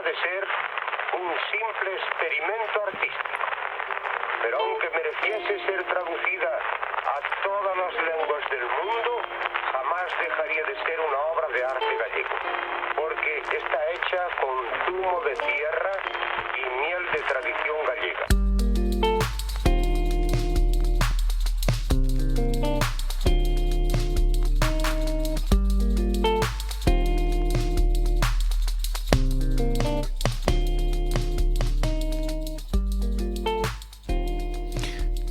de ser un simple experimento artístico. Pero aunque mereciese ser traducida a todas las lenguas del mundo, jamás dejaría de ser una obra de arte gallego, porque está hecha con zumo de tierra y miel de tradición gallega.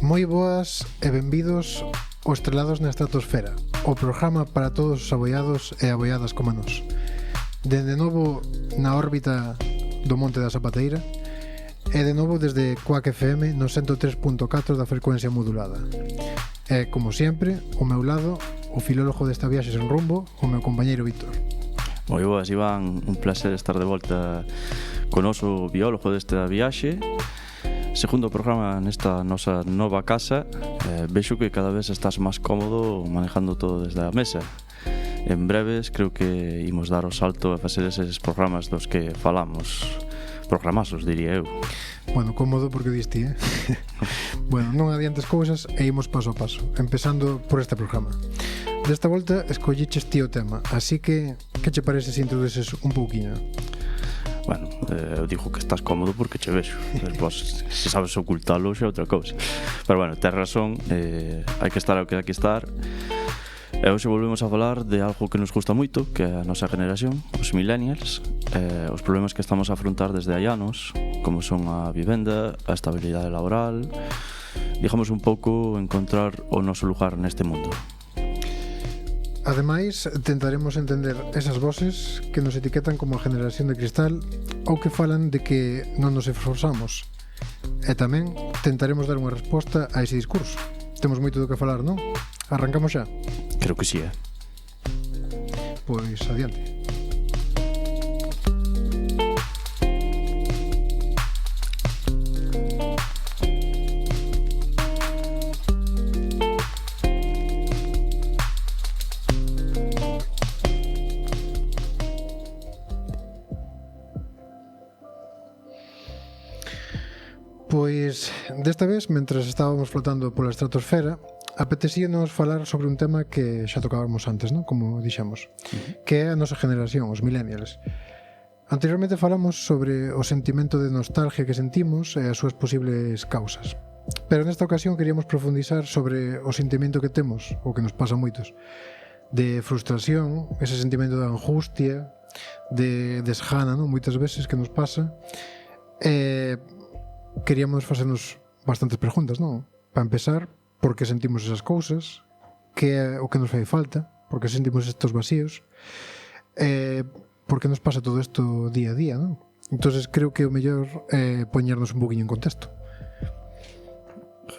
Moi boas e benvidos ao Estrelados na Estratosfera, o programa para todos os aboiados e aboiadas como nós. Dende novo na órbita do Monte da Zapateira e de novo desde Quack FM no 103.4 da frecuencia modulada. E, como sempre, ao meu lado, o filólogo desta viaxe sen rumbo, o meu compañeiro Víctor. Moi boas, Iván, un placer estar de volta con noso biólogo desta viaxe. Segundo programa nesta nosa nova casa. Vexo que cada vez estás máis cómodo manejando todo desde a mesa. En breves creo que imos dar o salto a facer eses programas dos que falamos. Programazos, diría eu. Bueno, cómodo porque diste, Bueno, non adiantes cousas e imos paso a paso, empezando por este programa. Desta volta escolliches ti o tema, así que che parece se introduces un pouquiño? Bueno, eu digo que estás cómodo porque che vexo. Despois, se sabes ocultalo, xa é outra cousa. Pero bueno, tes razón, hai que estar ao que hai que estar. E hoxe volvemos a falar de algo que nos gusta moito, que é a nosa generación, os millennials, os problemas que estamos a afrontar desde hai anos, como son a vivenda, a estabilidade laboral, digamos un pouco encontrar o noso lugar neste mundo. Ademais, tentaremos entender esas voces que nos etiquetan como a generación de cristal ou que falan de que non nos esforzamos. E tamén tentaremos dar unha resposta a ese discurso. Temos moito do que falar, non? Arrancamos xa? Creo que sí, Pois adiante. Pois, desta vez, mentras estábamos flotando pola estratosfera, apetecíanos falar sobre un tema que xa tocábamos antes, non? Como dixemos, que é a nosa generación, os millennials. Anteriormente falamos sobre o sentimento de nostalgia que sentimos e as súas posibles causas. Pero nesta ocasión queríamos profundizar sobre o sentimento que temos, o que nos pasa a moitos, de frustración, ese sentimento de angustia, de desgana, non? Moitas veces que nos pasa. Queríamos facernos bastantes preguntas, non? Para empezar, por que sentimos esas cousas, que é o que nos fai falta, por que sentimos estos vacíos, por que nos pasa todo isto día a día, non? Entonces creo que o mellor é poñernos un poquinho en contexto.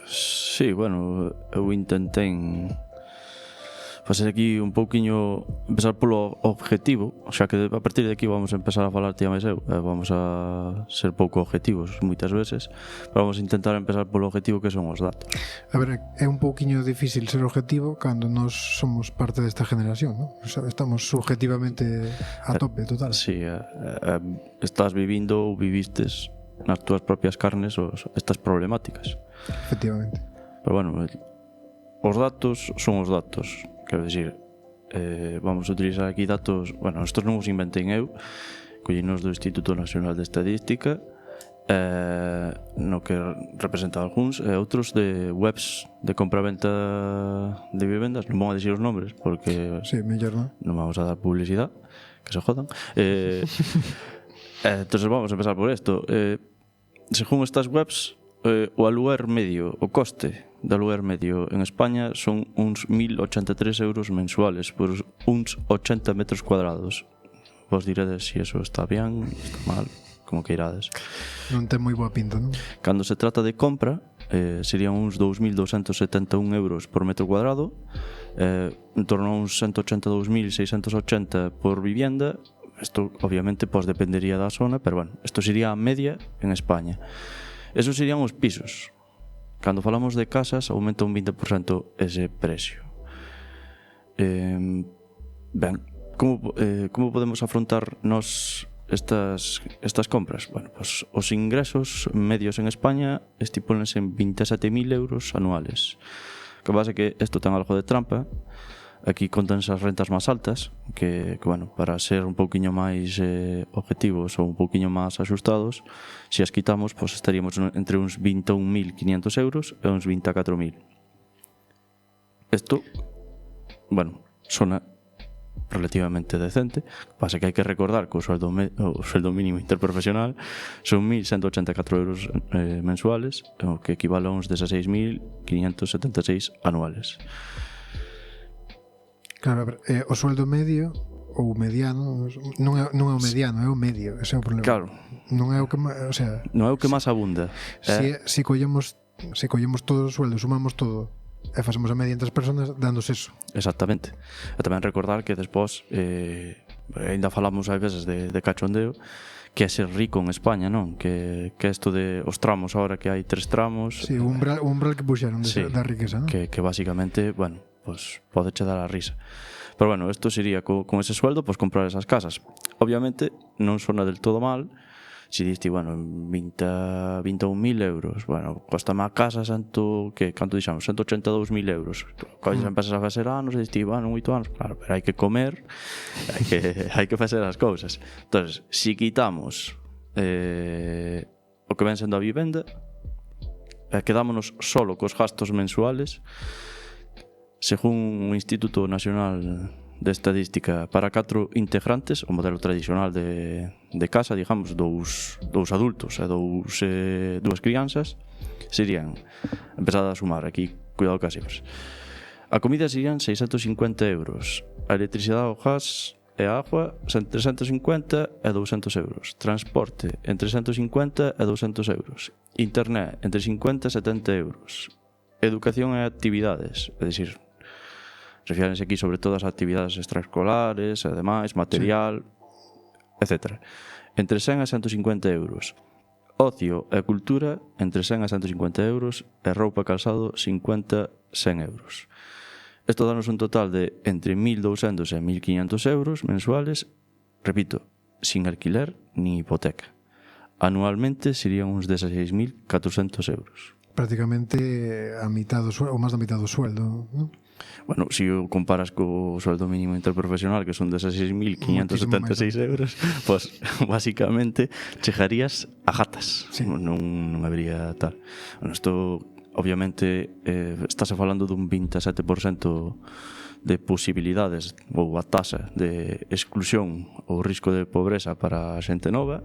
Sí, bueno, eu intentei facer aquí un pouquiño, empezar polo objetivo, xa que a partir de aquí vamos a empezar a falar tía máis eu, vamos a ser pouco objetivos moitas veces, pero vamos a intentar empezar polo objetivo que son os datos. A ver, é un pouquiño difícil ser objetivo cando nós somos parte desta generación, non? Estamos subjetivamente a tope, total. Sí, estás vivindo ou vivistes nas túas propias carnes estas problemáticas. Efectivamente. Pero bueno, os datos son os datos. Quero dicir, vamos a utilizar aquí datos. Bueno, estos non os inventei eu, collinos do Instituto Nacional de Estadística, no que representa algúns, e outros de webs de compra-venta de vivendas. Non vou a dicir os nombres porque sí, mellor non. Non vamos a dar publicidade, que se jodan. Entonces vamos a empezar por isto. Según estas webs, o aluguer medio, o coste de aluguer medio en España son uns 1.083 euros mensuales por uns 80 metros cuadrados. Vos diredes se eso está bien, está mal, como que irades. Non ten moi boa pinta, non? Cando se trata de compra, serían uns 2.271 euros por metro cuadrado, en torno a uns 182.680 por vivienda. Isto obviamente pues dependería da zona, pero bueno, isto sería a media en España. Esos serían os pisos. Cando falamos de casas, aumenta un 20% ese precio. Ben, como podemos afrontar nos estas compras? Bueno, pues os ingresos medios en España estipúlense en 27.000 euros anuales. Que pasa que isto ten algo de trampa. Aquí contanse as rentas máis altas, que bueno, para ser un pouquiño máis objetivos ou un pouquiño máis axustados, se as quitamos, pues estaríamos entre uns 21.500 euros e uns 24.000. Isto, bueno, sona relativamente decente. Pasa que hai que recordar que o sueldo mínimo interprofesional son 1.184 euros mensuales, o que equivale a uns 16.576 anuales. Claro, a ver, o sueldo medio ou mediano non é o mediano, é o medio, ese é o problema. Claro. Non é o que, o sea, non é o que máis abunda. Se collemos todos os sueldos, sumamos todo e facemos a media entre as persoas, dándose eso. Exactamente. E tamén recordar que despois ainda falamos ás veces de cachondeo, que é ser rico en España, non? Que isto de os tramos, ahora que hai 3 tramos. Sí, o umbral que puxeron da riqueza, non? Que basicamente, bueno, pues pode che dar a risa. Pero bueno, isto sería con ese sueldo, pues comprar esas casas. Obviamente non sona del todo mal. Si diste, bueno, 21.000 euros, bueno, costa má casa canto dixamos, 182.000 euros. Colles empezas a facer anos e diste, bueno, 8 anos, claro, pero hai que comer, hai que facer as cousas. Entonces, si quitamos o que ven sendo a vivenda, quedámonos solo cos gastos mensuales. Según o Instituto Nacional de Estadística, para 4 integrantes, o modelo tradicional de casa, digamos, dous adultos e dúas crianzas, serían, empezad a sumar aquí, cuidado cas cifras, a comida serían 650 euros, a electricidade, o gas e a agua entre 150 e 200 euros, transporte entre 150 e 200 euros, internet entre 50 e 70 euros, educación e actividades, é dicir, refírense aquí sobre todo as actividades extraescolares, ademais, material, etc. Entre 100 a 150 euros. Ocio e cultura, entre 100 a 150 euros. E roupa e calzado, 50 a 100 euros. Isto danos un total de entre 1.200 e 1.500 euros mensuales, repito, sin alquiler ni hipoteca. Anualmente serían uns 16.400 euros. Prácticamente a mitad do sueldo, ou máis da mitad do sueldo, non? Bueno, se o comparas co sueldo mínimo interprofesional, que son 16.576 euros, pues basicamente chegarías a gatas. Sí. Non habría tal. Bueno, isto obviamente estáse falando dun 27% de posibilidades ou a tasa de exclusión ou risco de pobreza para a xente nova.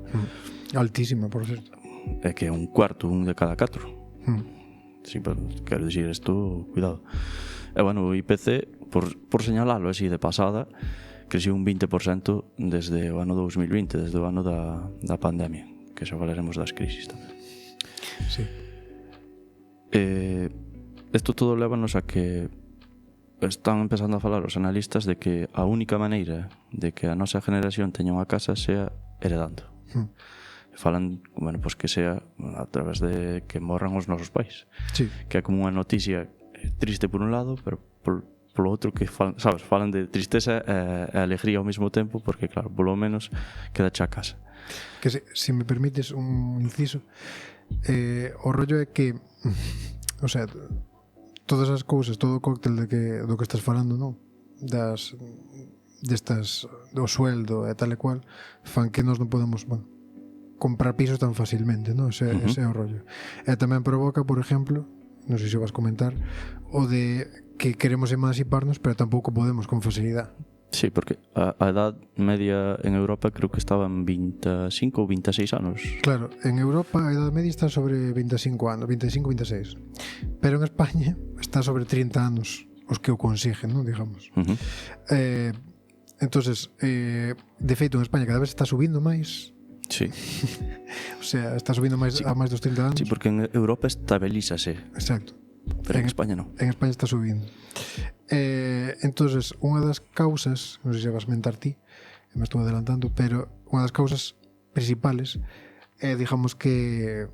Altísima, por certo. É que é un de cada 4. Sí, pero quero dicir isto, cuidado. E bueno, o IPC, por señalalo así de pasada, creceu un 20% desde o ano 2020, desde o ano da pandemia, que xa falaremos das crisis tamén. Sí. Isto todo lévanos a que están empezando a falar os analistas de que a única maneira de que a nosa generación teña unha casa sea heredando. Falan, bueno, pues que sea a través de que morran os nosos pais. Sí. Que é como unha noticia triste por un lado, pero polo outro que falan de tristeza e alegría ao mesmo tempo, porque claro, polo menos queda xa a casa. Que se me permites un inciso, o rollo é que, o sea, todas as cousas, todo o cóctel do que estás falando, non? Destas do sueldo e tal e cual, fan que nós non podemos, bueno, comprar pisos tan facilmente, non? Ese é o rollo. E tamén provoca, por exemplo, non sei se vas comentar, o de que queremos emanciparnos, pero tampouco podemos con facilidade. Sí, porque a edad media en Europa creo que estaba en 25 ou 26 anos. Claro, en Europa a edad media está sobre 25 anos, 25, 26. Pero en España está sobre 30 anos os que o consiguen, non? Digamos. Entonces, de feito, en España cada vez está subindo máis. Sí. O sea, está subindo máis a máis dos 30 anos. Sí, porque en Europa estabilízase. Exacto. Pero en España non. En España está subindo. Entonces, unha das causas, non sei se vas mentar ti, me estou adelantando, pero unha das causas principales é, digamos que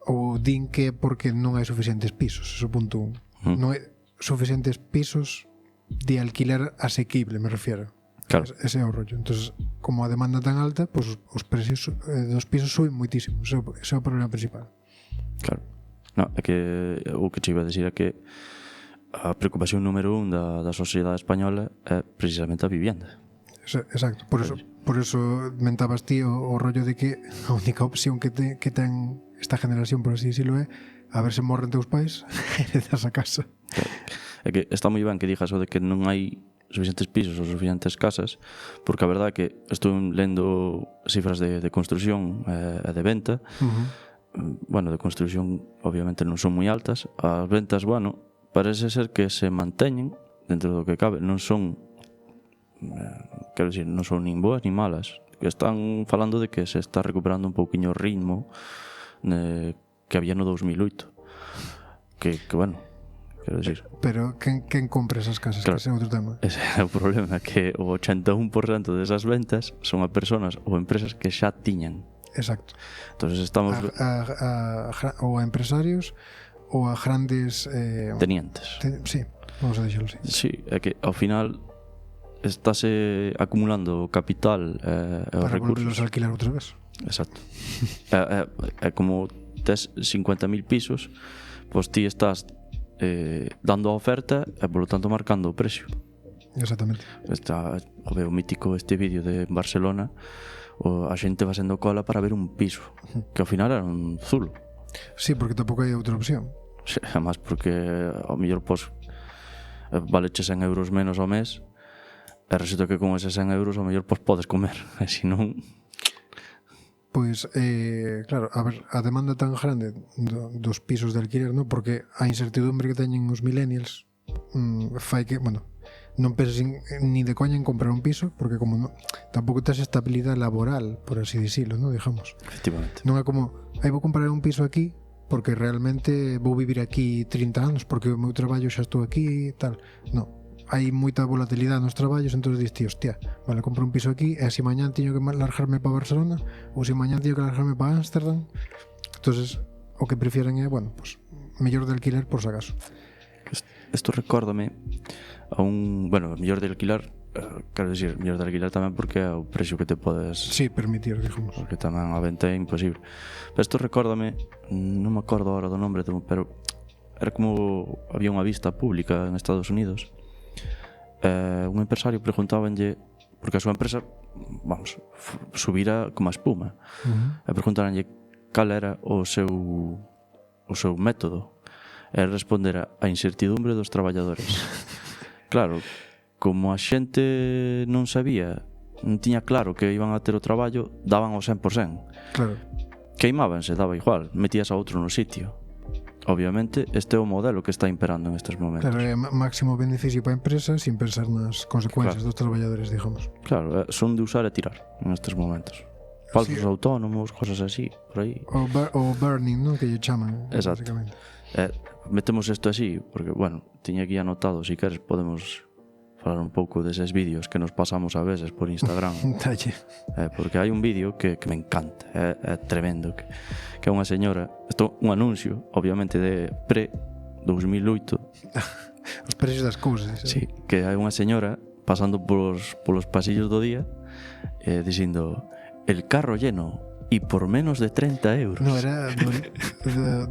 o din que é porque non hai suficientes pisos, eso punto 1. Non hai suficientes pisos de alquiler asequible, me refiero. Claro. Ese é o rollo. Entonces, como a demanda tan alta, pois os precios dos pisos suben moitísimo. Ese é o problema principal. Claro. No, é que o que che iba a decir é que a preocupación número 1 da sociedade española é precisamente a vivienda. Exacto. Por eso mentabas ti o rollo de que a única opción que ten esta generación, por así decirlo, é a ver se morren teus pais e heredas a casa. Claro. É que está moi ben que digas o de que non hai suficientes pisos ou suficientes casas, porque a verdade é que estou lendo cifras de construción e de venta. Bueno, de construción obviamente non son moi altas. As ventas, bueno, parece ser que se manteñen dentro do que cabe. Non son, quero dicir, non son nin boas nin malas. Están falando de que se está recuperando un pouquiño o ritmo que había no 2008. Que bueno, quero dicir. Pero quen compra esas casas? Claro, que ese é outro tema. Ese é o problema, que o 81% desas ventas son a personas ou empresas que xa tiñan. Exacto. Entonces estamos ou a empresarios ou a grandes tenientes. Sí, vamos a deixarlo así. Sí, é que ao final estáse acumulando capital e os recursos para volverlos a alquilar outra vez. Exacto. É como tes 50.000 pisos, pois ti estás dando a oferta e polo tanto marcando o precio. Exactamente. Está o mítico este vídeo de Barcelona, a xente va sendo cola para ver un piso, que ao final era un zulo. Sí, porque tampouco hai outra opción. Sí, además porque ao mellor pois valeche 100 euros menos ao mes e resulta que con eses 100 euros ao mellor pois podes comer, e se non... Pois, claro, a ver, a demanda tan grande dos pisos de alquiler, non? Porque a incertidumbre que teñen os millennials fai que, bueno, non penses ni de coña en comprar un piso, porque como tampouco tes estabilidade laboral, por así dicilo, non? Digamos. Efectivamente. Non é como, vou comprar un piso aquí porque realmente vou vivir aquí 30 anos porque o meu traballo xa estou aquí e tal. Non. Hai moita volatilidade nos traballos, entón dis ti, hostia, vale, compro un piso aquí e se mañán teño que largarme para Barcelona ou se mañán teño que largarme para Ámsterdam. Entonces, o que prefieren é, bueno, pues, mellor de alquiler por si acaso. Isto recórdame a un, bueno, mellor de alquilar, quero dicir, mellor de alquilar tamén porque é o precio que te podes permitir, digamos. Porque tamén a venta é imposible. Pero isto recórdame, non me acordo agora do nombre, pero era como había unha vista pública en Estados Unidos. Un empresario preguntábanlle, porque a súa empresa, vamos, subira como a espuma, e preguntábanlle cal era o seu método, e respondera a incertidumbre dos traballadores. Claro, como a xente non sabía, non tiña claro que iban a ter o traballo, daban o 100%. Claro. Queimábanse, daba igual, metías a outro no sitio. Obviamente, este é o modelo que está imperando en estes momentos. Claro, é máximo beneficio para a empresa sin pensar nas consecuencias dos traballadores, digamos. Claro, son de usar e tirar en estes momentos. Falsos autónomos, cosas así, por aí. O burning, non? Que lle chaman. Exacto. Metemos isto así, porque, bueno, tiña aquí anotado, si queres podemos falar un pouco deses vídeos que nos pasamos a veces por Instagram. Porque hai un vídeo que me encanta, é tremendo, que é unha señora, isto un anuncio, obviamente de pre-2008. Os precios das cousas. Sí, que hai unha señora pasando polos pasillos do día dicindo, el carro lleno y por menos de 30 euros. No, era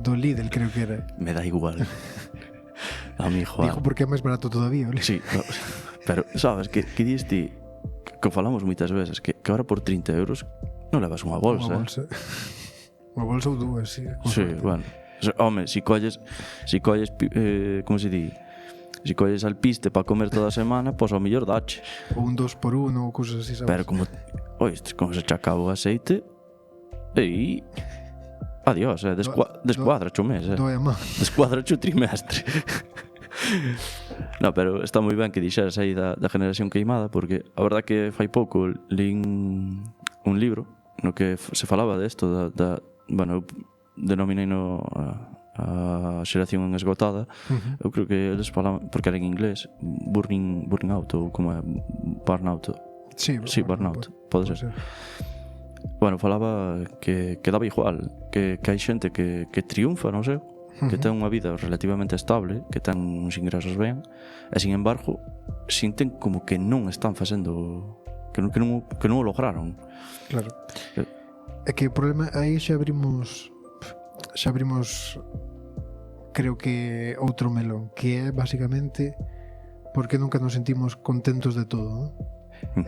do Lidl, creo que era. Me da igual. A mi Juan. Dijo porque é máis barato todavía, ¿vale? Sí, no, pero sabes que dis ti, que falamos moitas veces, que ahora por 30 euros non levas unha bolsa. Unha bolsa ou dúas, sí. Sí, bueno. Home, si colles como se di? Si colles alpiste para comer toda a semana, pois ao mellor dache. Ou un 2x1 ou cousas así, sabes? Pero como se che acaba o aceite, e adiós, descuadracho o mes, doe a man. Descuadracho o trimestre. No, pero está moi ben que dixeras aí da generación queimada, porque a verdad que fai pouco lín un libro no que se falaba desto bueno, eu denominei a xeración esgotada. Eu creo que eles falaban, porque era en inglés, burning out, ou como é, burnout. Sí, burnout, pode ser. Bueno, falaba que daba igual, que hai xente que triunfa, non sei, que ten unha vida relativamente estable, que ten uns ingresos ben, e sin embargo sinten como que non están facendo que non o lograron. Claro. É que o problema aí xa abrimos creo que outro melón, que é basicamente porque nunca nos sentimos contentos de todo, non?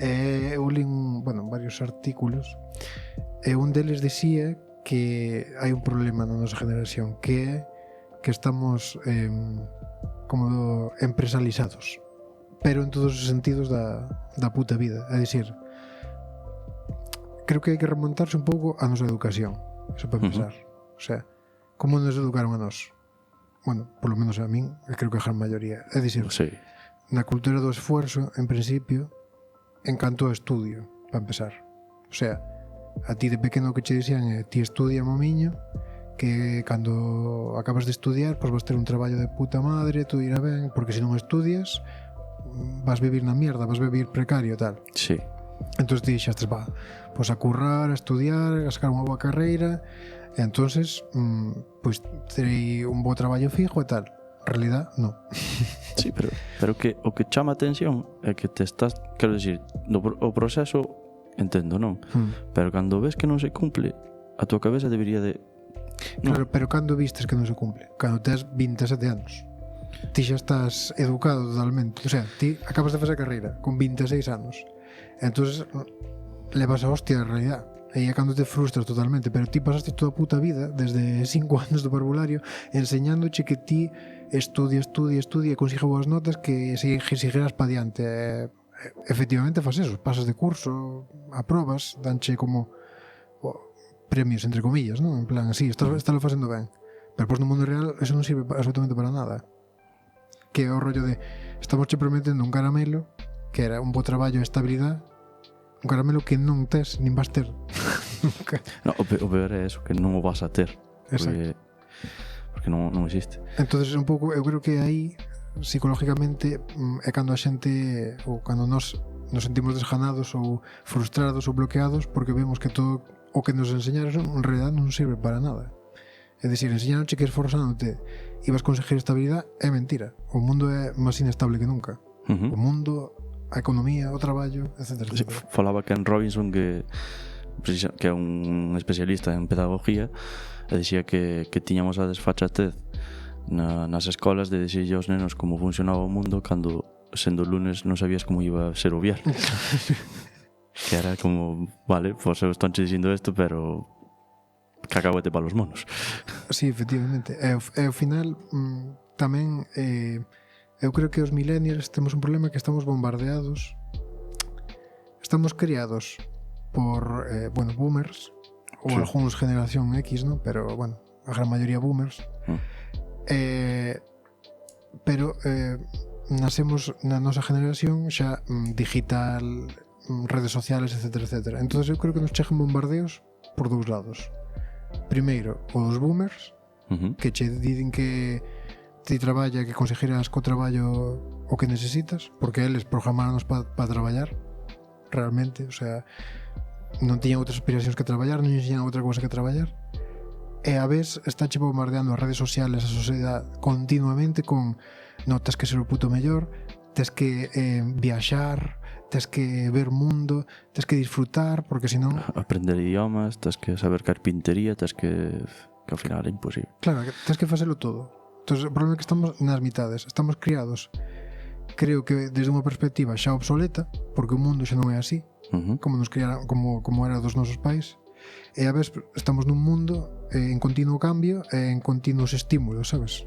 Eu lín, varios artículos e un deles dicía que hai un problema na nosa generación, que é que estamos como empresalizados, pero en todos os sentidos da puta vida. É dicir, creo que hai que remontarse un pouco a nosa educación, eso para pensar. O sea, como nos educaron a nós? Bueno, polo menos a min, creo que a gran maioría. É dicir, Sí. na cultura do esfuerzo, en principio, en canto ao estudio, para empezar. O sea, a ti de pequeno que che dixían é ti estudia, momiño, que cando acabas de estudiar pois vas ter un traballo de puta madre, tú irá ben, porque se non estudias vas vivir na mierda, vas vivir precario, tal. Sí. Entón ti dixastes, pois a currar, a estudiar, a sacar unha boa carreira, e entonces pois terei un bo traballo fijo e tal. En realidad, non. Sí, pero que o que chama a atención é que te estás, quero dicir, o proceso entendo, non? Pero cando ves que non se cumple, a tua cabeza debería de Claro, pero cando vistes que non se cumple? Cando tes 27 anos. Ti xa estás educado totalmente. O sea, ti acabas de facer a carreira con 26 anos. Entonces levas a hostia a realidad. E é cando te frustras totalmente. Pero ti pasaste toda a puta vida, desde 5 anos do parvulario, enseñándoche que ti estudia e consiga boas notas, que seguirás pa diante. Efectivamente fas eso, pasas de curso, aprobas, danche como premios, entre comillas, ¿no? En plan, sí, estás lo facendo ben. Pero pois no mundo real eso non sirve absolutamente para nada. Que é o rollo de estamos che prometendo un caramelo que era un bo traballo e estabilidade, un caramelo que non tes nin vas ter nunca. No, o peor é eso, que non o vas a ter. Porque non existe. Entonces un pouco, eu creo que aí psicológicamente é cando a xente, ou cando nos sentimos desganados ou frustrados ou bloqueados, porque vemos que todo o que nos enseñaron en realidad non sirve para nada. É dicir, enseñaronche que esforzándote ibas a conseguir estabilidade, é mentira. O mundo é máis inestable que nunca. O mundo, a economía, o traballo, etc. Sí, falaba Ken Robinson, que é un especialista en pedagogía, e dicía que tiñamos a desfachatez nas escolas de dicirlle aos nenos como funcionaba o mundo cando sendo lunes non sabías como iba a ser o viernes. Que era como, vale, pois eu estou dicindo isto, pero cacahuete para los monos. Sí, efectivamente. E ao final tamén eu creo que os millennials temos un problema, que estamos bombardeados, estamos criados por boomers ou sí, algúns generación X, ¿no? Pero bueno, a gran maioría boomers. Pero nascemos na nosa generación xa digital, redes sociales, etc. Entonces eu creo que nos chegan bombardeos por dous lados. Primeiro, o dos boomers, que che dicen que ti traballa, que conseguirás co traballo o que necesitas, porque eles programaronos para traballar realmente, o sea, non tiñan outras aspiracións que traballar, non tiñan outra cousa que traballar. E a vez está che bombardeando as redes sociales, a sociedade continuamente con tes que ser o puto mellor, tes que viaxar, tes que ver mundo, tes que disfrutar, porque senón aprender idiomas, tes que saber carpintería, tes que ao final é imposible. Claro, tes que facelo todo. Entón, o problema é que estamos nas mitades, estamos criados, creo que desde unha perspectiva xa obsoleta, porque o mundo xa non é así, como nos criaron, como era dos nosos pais, e a vez estamos nun mundo en continuo cambio e en continuos estímulos, sabes?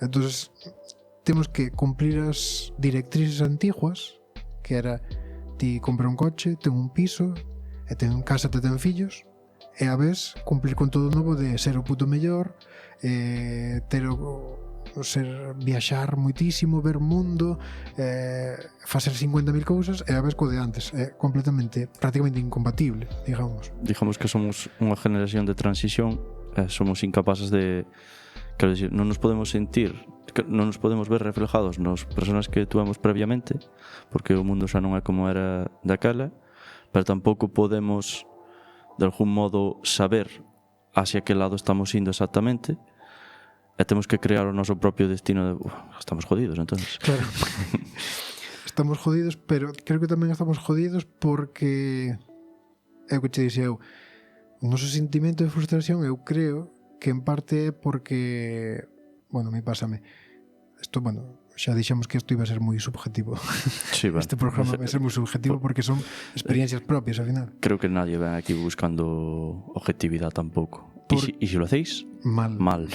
Entonces temos que cumplir as directrices antiguas, que era ti compra un coche, ten un piso, e ten casa, te ten fillos, e a vez cumplir con todo o novo de ser o puto mellor, viaxar moitísimo, ver mundo, facer 50.000 cousas, e a vez co de antes. É completamente, prácticamente incompatible, digamos. Digamos que somos unha generación de transición, somos incapaces de, quero dicir, non nos podemos sentir, non nos podemos ver reflejados nos personas que tuamos previamente, porque o mundo xa non é como era daquela, pero tampouco podemos de algún modo saber hacia que lado estamos indo exactamente, e temos que crear o noso propio destino de estamos jodidos, entonces. Claro. estamos jodidos, pero creo que tamén estamos jodidos porque é o que che dixo eu, o noso sentimento de frustración eu creo que en parte é porque, bueno, me pásame isto, bueno, xa dixemos que isto iba a ser moi subjetivo. Sí, bueno, este programa vai ser moi subjetivo porque son experiencias propias, ao final. Creo que nadie ven aquí buscando objetividade tampouco. E se lo hacéis, mal.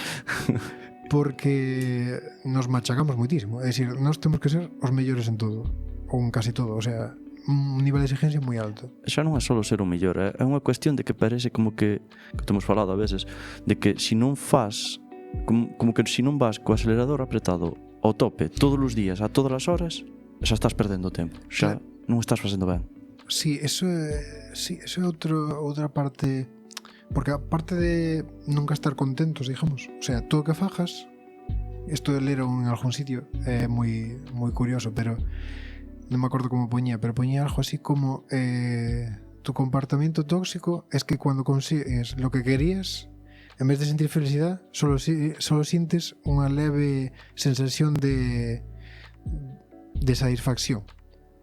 Porque nos machacamos moitísimo. É dicir, nós temos que ser os mellores en todo, ou en casi todo, o sea, un nivel de exigencia moi alto. Xa non é só ser o mellor, é unha cuestión de que parece como que temos falado a veces, de que se non faz, como que se non vas co acelerador apretado ao tope todos os días, a todas as horas, xa estás perdendo tempo, xa non estás facendo ben. Sí, eso é outra parte, porque aparte de nunca estar contentos, digamos, o sea, todo o que fajas, isto de ler en algún sitio é moi curioso, pero non me acordo como poñía, pero poñía algo así como tu comportamiento tóxico es que cuando consigues lo que querías, en vez de sentir felicidad, solo sientes unha leve sensación de satisfacción.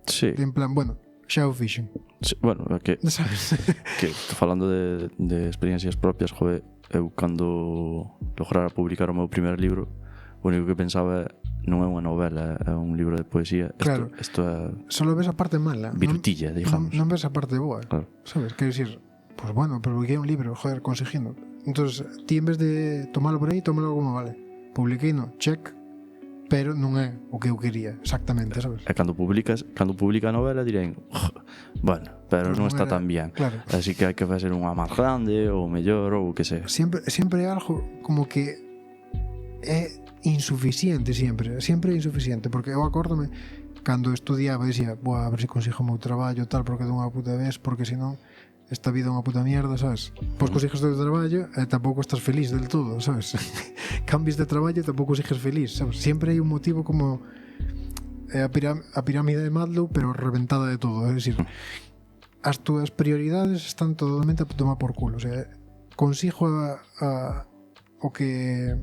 Sí. En plan, bueno, xa o fixen. Sí, bueno, que falando de experiencias propias, joder, eu cando lograra publicar o meu primer libro, o único que pensaba non é unha novela, é un libro de poesía. Claro, isto é solo ves a parte mala, virutilla, digamos. Non ves a parte boa, claro. Sabes? Quero dicir, pues bueno, publiquei un libro, joder, conseguindo. Entonces, ti en vez de tomalo por aí, tómalo como vale. Publiquei, no, check, pero non é o que eu quería, exactamente, sabes? E cando publica a novela dirén, bueno, pero non está tan bien, claro. Así que hai que facer unha máis grande ou mellor ou o que sea. Sempre é algo como que é insuficiente, sempre é insuficiente, porque eu acórdome cando estudiaba, dicía, a ver se consigo o meu traballo tal, porque dunha puta vez, porque senón esta vida é unha puta mierda, sabes? Pois consigues o teu traballo e tampouco estás feliz del todo, sabes? Cambies de traballo e tampouco sigues feliz, sabes? Sempre hai un motivo como a pirámide de Maslow, pero reventada de todo, é dicir, as túas prioridades están totalmente a tomar por culo, o sea, consigo o que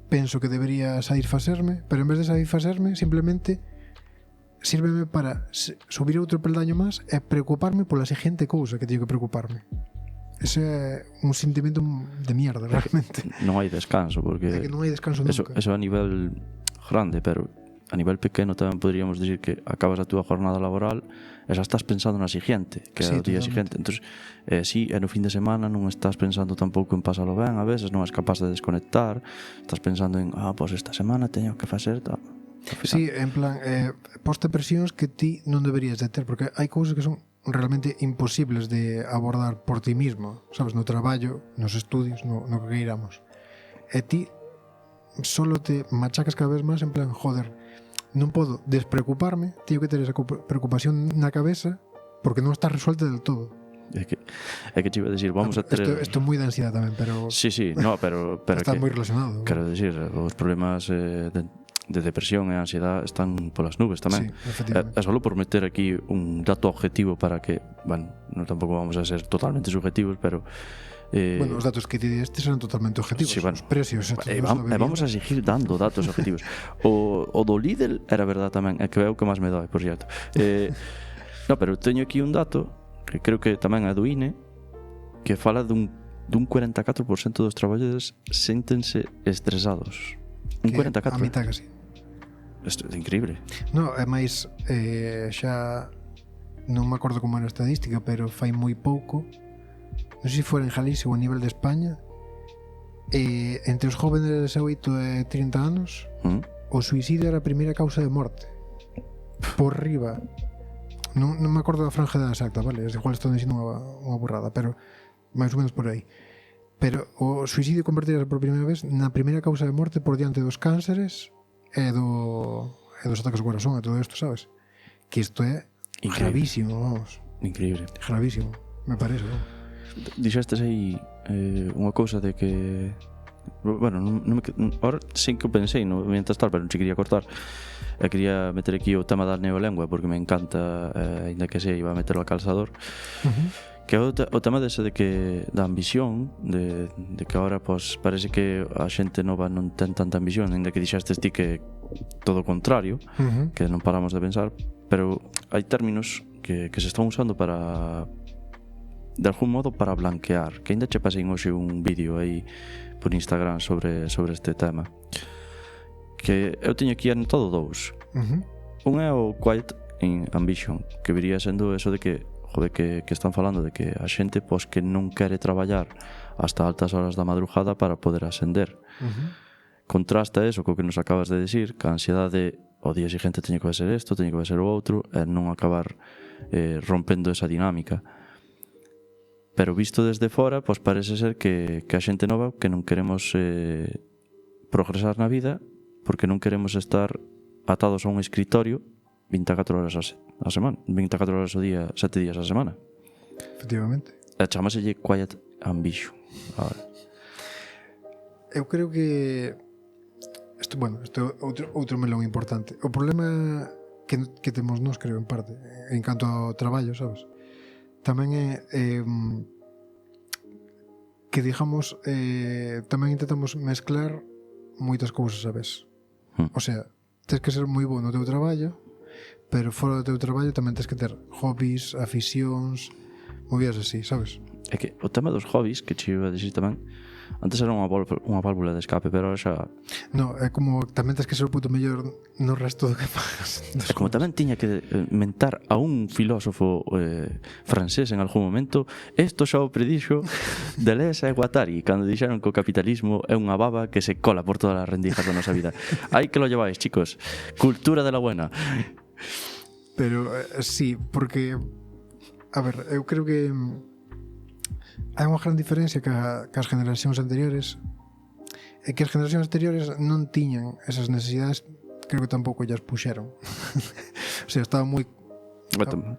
penso que debería satisfacerme, pero en vez de satisfacerme, simplemente sírveme para subir outro peldaño máis e preocuparme pola seguinte cousa que teño que preocuparme. Ese é un sentimento de mierda, realmente. Non hai descanso, porque é que non hai descanso nunca. Eso a nivel grande, pero a nivel pequeno tamén poderíamos decir que acabas a túa jornada laboral e xa estás pensando na siguiente, que é o día siguiente. Entón, si, no fin de semana non estás pensando tampouco en pasalo ben, a veces non és capaz de desconectar, estás pensando en, pois esta semana teño que facer tal. Sí, en plan, poste presións que ti non deberías de ter, porque hai cousas que son realmente imposibles de abordar por ti mismo, sabes, no traballo, nos estudios, no que queiramos. E ti solo te machacas cada vez máis en plan, joder, non podo despreocuparme, teño que ter esa preocupación na cabeza porque non está resuelta del todo. É que te iba a decir, vamos a ter... Isto é moi de ansiedade tamén, pero... Sí, no, pero está moi relacionado. Quero decir, os problemas de depresión e ansiedade están polas nubes tamén. Sí, efectivamente. É solo por meter aquí un dato objetivo para que, bueno, non tampouco vamos a ser totalmente subjetivos, pero bueno, os datos que ti diste serán totalmente objetivos, sí, bueno, os precios vamos a seguir dando datos objetivos. O do Lidl era verdad tamén, é que é o que máis me dói, por certo. No, pero teño aquí un dato que creo que tamén é do INE, que fala dun 44% dos traballadores séntense estresados. Un 44%. A mitad casi. Isto é increíble. No, é máis, xa non me acordo como era a estadística, pero fai moi pouco, non sei se fora en Galicia ou a nivel de España, entre os jóvenes de 18 e 30 anos, o suicidio era a primeira causa de morte. Por riba. Non me acordo da franja exacta, vale? Es igual estou dicindo unha burrada, pero máis ou menos por aí. Pero o suicidio convertirase por primeira vez na primeira causa de morte por diante dos cánceres e dos ataques ao corazón e todo isto, sabes? Que isto é gravísimo, vamos. Increíble. Gravísimo, me parece, vamos. Dixestes aí unha cousa de que, bueno, ahora sí que o pensei mientras tal, pero non se quería cortar. Quería meter aquí o tema da neolengua porque me encanta, ainda que sei, iba a meterlo a calzador. Que é o tema dese de que da ambición, de que agora pues, parece que a xente nova non ten tanta ambición, ainda que dixestes ti que todo o contrario, que non paramos de pensar, pero hai términos que se están usando para, de algún modo, para blanquear. Que ainda che pasei hoxe un vídeo aí por Instagram sobre este tema, que eu teño aquí anotado dous. Un é o Quiet Ambition, que viría sendo eso de que, joder, que están falando de que a xente pois que non quere traballar hasta altas horas da madrugada para poder ascender. Contrasta eso co que nos acabas de decir, que a ansiedade o día seguinte teño que ser isto, teño que ser o outro, e non acabar rompendo esa dinámica. Pero visto desde fora, pois parece ser que a xente nova que non queremos progresar na vida porque non queremos estar atados a un escritorio 24 horas a semana, 24 horas ao día, 7 días a semana. Efectivamente. E chamaselle Quiet Ambition. Eu creo que isto é outro melón importante. O problema que temos nós, creo, en parte, en canto ao traballo, sabes? Tamén é que, digamos, tamén intentamos mezclar moitas cousas a vez. O sea, tens que ser moi bo no teu traballo, pero fora do teu traballo tamén tens que ter hobbies, aficións, movidas así, sabes? É que o tema dos hobbies, que che iba a dicir tamén, antes era unha válvula de escape, pero ahora xa... No, é como tamén tens que ser o puto mellor no resto do que fagas. É como tamén tiña que mentar a un filósofo francés en algún momento, isto xa o predixo Deleuze e Guattari, cando dixeron que o capitalismo é unha baba que se cola por todas as rendijas da nosa vida. Aí que lo lleváis, chicos. Cultura de la buena. Pero sí, porque a ver, eu creo que hai unha gran diferencia que as generacións anteriores, é que as generacións anteriores non tiñan esas necesidades, creo que tampouco ellas puxeron. O sea, estaba moi...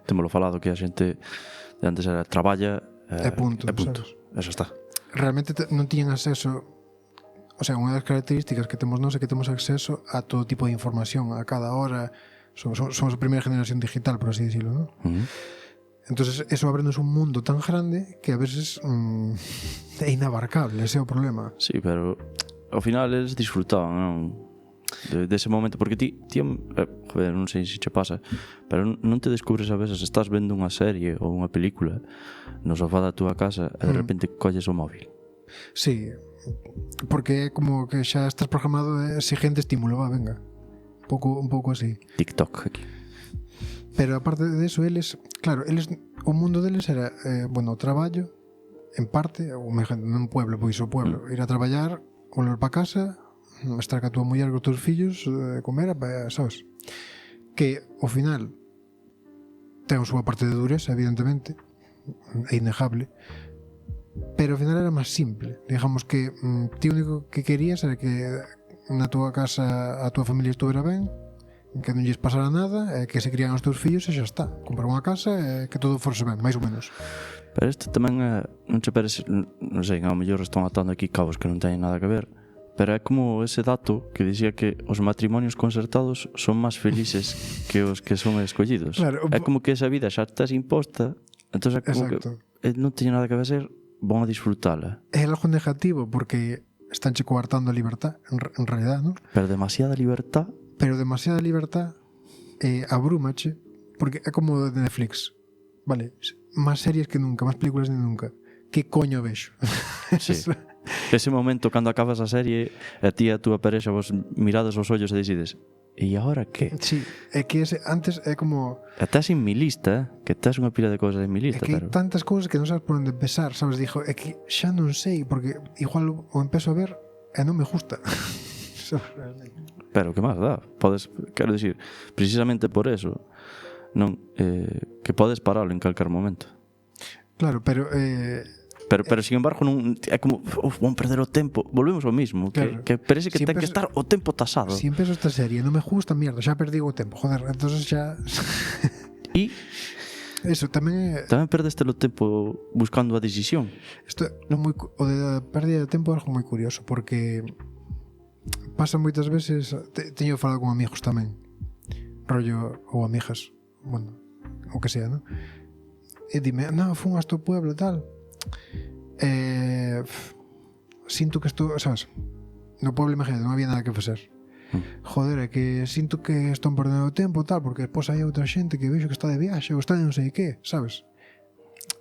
Témolo falado que a xente de antes era traballa e punto, sabes? Eso está. Realmente non tiñan acceso, o sea, unha das características que temos nós é que temos acceso a todo tipo de información a cada hora. Somos a primeira generación digital, por así decirlo, ¿no? Entonces eso abrenos un mundo tan grande que a veces é inabarcable, ese é o problema. Sí, pero ao final eles disfrutaban, non? Dese momento, porque ti joder, non sei se che pasa, pero non te descubres a veces, estás vendo unha serie ou unha película no sofá da túa casa e de repente colles o móvil. Sí, porque é como que xa estás programado de siguiente estímulo, va, venga. Un pouco así. TikTok aquí. Pero aparte de eso, eles, claro, o mundo deles era, bueno, o traballo, en parte, ou nun pueblo, pois o pueblo, ir a traballar, volver para casa, estar ca tua muller, cos teus fillos, comer, sabes? Que, ao final, ten a súa parte de dureza, evidentemente, é innegable, pero ao final era máis simple. Digamos que ti o único que querías era que na túa casa a túa familia estuvera ben, que non lles pasara nada, que se criaran os teus fillos e xa está. Comprar unha casa e que todo forse ben, máis ou menos. Pero isto tamén non che parece, non sei, ao mellor están atando aquí cabos que non teñen nada que ver, pero é como ese dato que dicía que os matrimonios concertados son máis felices que os que son escollidos. Claro, é como que esa vida xa estás imposta, entón é como exacto. Que non teñe nada que ver, van a disfrutala. É algo negativo porque estánche coartando a libertad, en realidad, ¿no? Pero demasiada libertad abrúmache, porque é como de Netflix, vale, máis series que nunca, máis películas que nunca. Que coño vexo? Sí. Ese momento cando acabas a serie e ti e a túa parexa vos mirades os ollos e decides, e agora que? Sí, é que antes é como... Estás en mi lista, que estás unha pila de cousas en mi lista. É que hai tantas cousas que non sabes por onde empezar, sabes? Dixo, é que xa non sei, porque igual o empezo a ver e non me gusta. Pero que máis dá? Podes, quero dicir, precisamente por eso, non, que podes paralo en calquer momento. Claro, pero sin embargo non, é como vamos perder o tempo, volvemos ao mismo, claro, que parece que ten que estar o tempo tasado. Si empezo esta serie, non me gusta, mierda, xa perdi o tempo, joder, entonces xa... E eso tamén perdeste o tempo buscando a decisión. Isto é moi, o de pérdida de tempo é algo moi curioso, porque pasa moitas veces, teño falado con amigos tamén, rollo, ou amigas, bueno, o que sea, ¿no? E dime, no, fun hasta o pueblo e tal, sinto que estou, sabes, no pueblo, imagínate, non había nada que facer, joder, é que sinto que están perdendo o tempo, tal, porque despois hai outra xente que vexo que está de viaxe ou está de non sei que, sabes?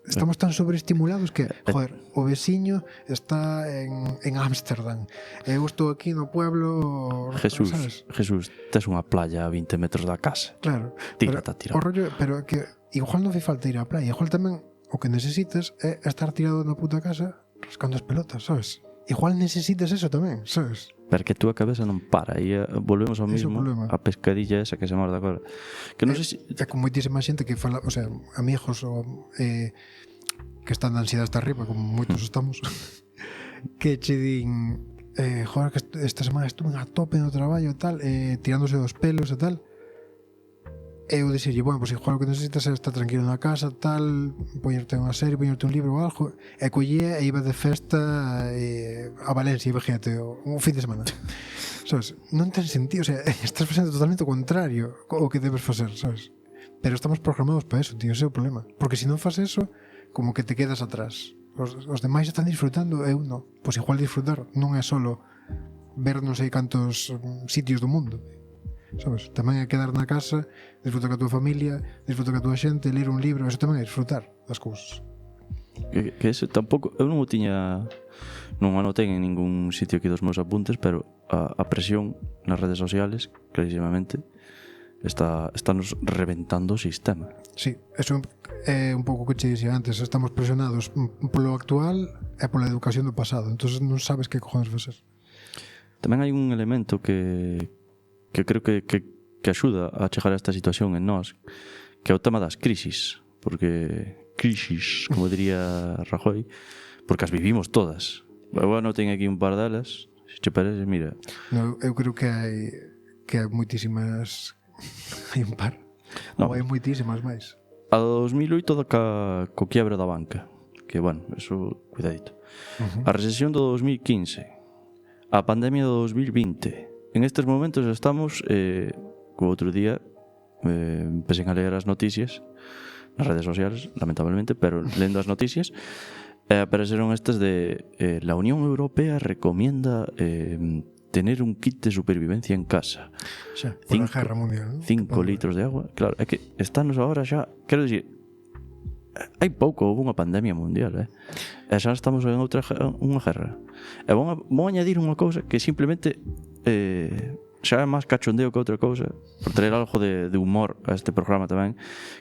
Estamos tan sobreestimulados que, joder, o veciño está en Ámsterdam e eu estou aquí no pueblo, sabes? Jesús, tes unha playa a 20 metros da casa. Claro, Tírate a tirar. o rollo, pero que igual non fai falta ir á playa, igual tamén o que necesitas é estar tirado na puta casa rascando as pelotas, sabes? Igual necesitas eso tamén, sabes? Pero que a túa cabeza non para e volvemos ao Ese é o mismo, problema. a pescadilla esa que se morde agora. Que non sei se... É con moitísima xente que fala, o sea, amigos que están de ansiedade hasta arriba, como moitos estamos, que che din joder, que esta semana estuve a tope no traballo e tal, tirándose dos pelos e tal. E eu dixerlle, bueno, pues igual o que necesitas é estar tranquilo na casa, tal, poñerte unha serie, poñerte un libro ou algo, e collía e iba de festa a Valencia, imagínate, un fin de semana. Sabes? Non ten sentido, o sea, estás facendo totalmente o contrario o que debes facer, sabes? Pero estamos programados para eso, tío, ese é o problema. Porque se non faz eso, como que te quedas atrás. Os demais están disfrutando, eu non. Pois igual disfrutar non é solo ver non sei cantos sitios do mundo, sabes? Tamén é quedar na casa, disfrutar coa tua familia, disfrutar coa tua xente, ler un libro, eso tamén é disfrutar das cousas. Que ese tampouco, eu non o tiña, non anotei en ningún sitio aquí dos meus apuntes, pero a presión nas redes sociales, clarísimamente, está nos reventando o sistema. Sí, eso é un pouco que che dixía antes, estamos presionados polo actual e pola educación do pasado, entonces non sabes que cojones facer. Tamén hai un elemento que creo que axuda a chegar a esta situación en nós, que é o tema das crisis, porque crisis, como diría Rajoy, porque as vivimos todas. Bueno, ten aquí un par delas, se che parece, mira. No, eu creo que hai moitísimas hai un par. No. Ou hai moitísimas máis. A 2008 co quiebre da banca, que bueno, eso, cuidadito. A recesión do 2015, a pandemia do 2020. En estes momentos estamos, o outro día, empecé a ler as noticias nas redes sociales, lamentablemente, pero lendo as noticias, apareceron estas de la Unión Europea recomienda tener un kit de supervivencia en casa. Xa, pola guerra mundial, ¿no? 5 litros de agua. Claro, é que estános agora xa, quero dicir, hai pouco houve unha pandemia mundial, e xa estamos en outra unha guerra. E vou añadir unha cousa que simplemente xa é máis cachondeo que outra cousa, por traer algo de humor a este programa tamén,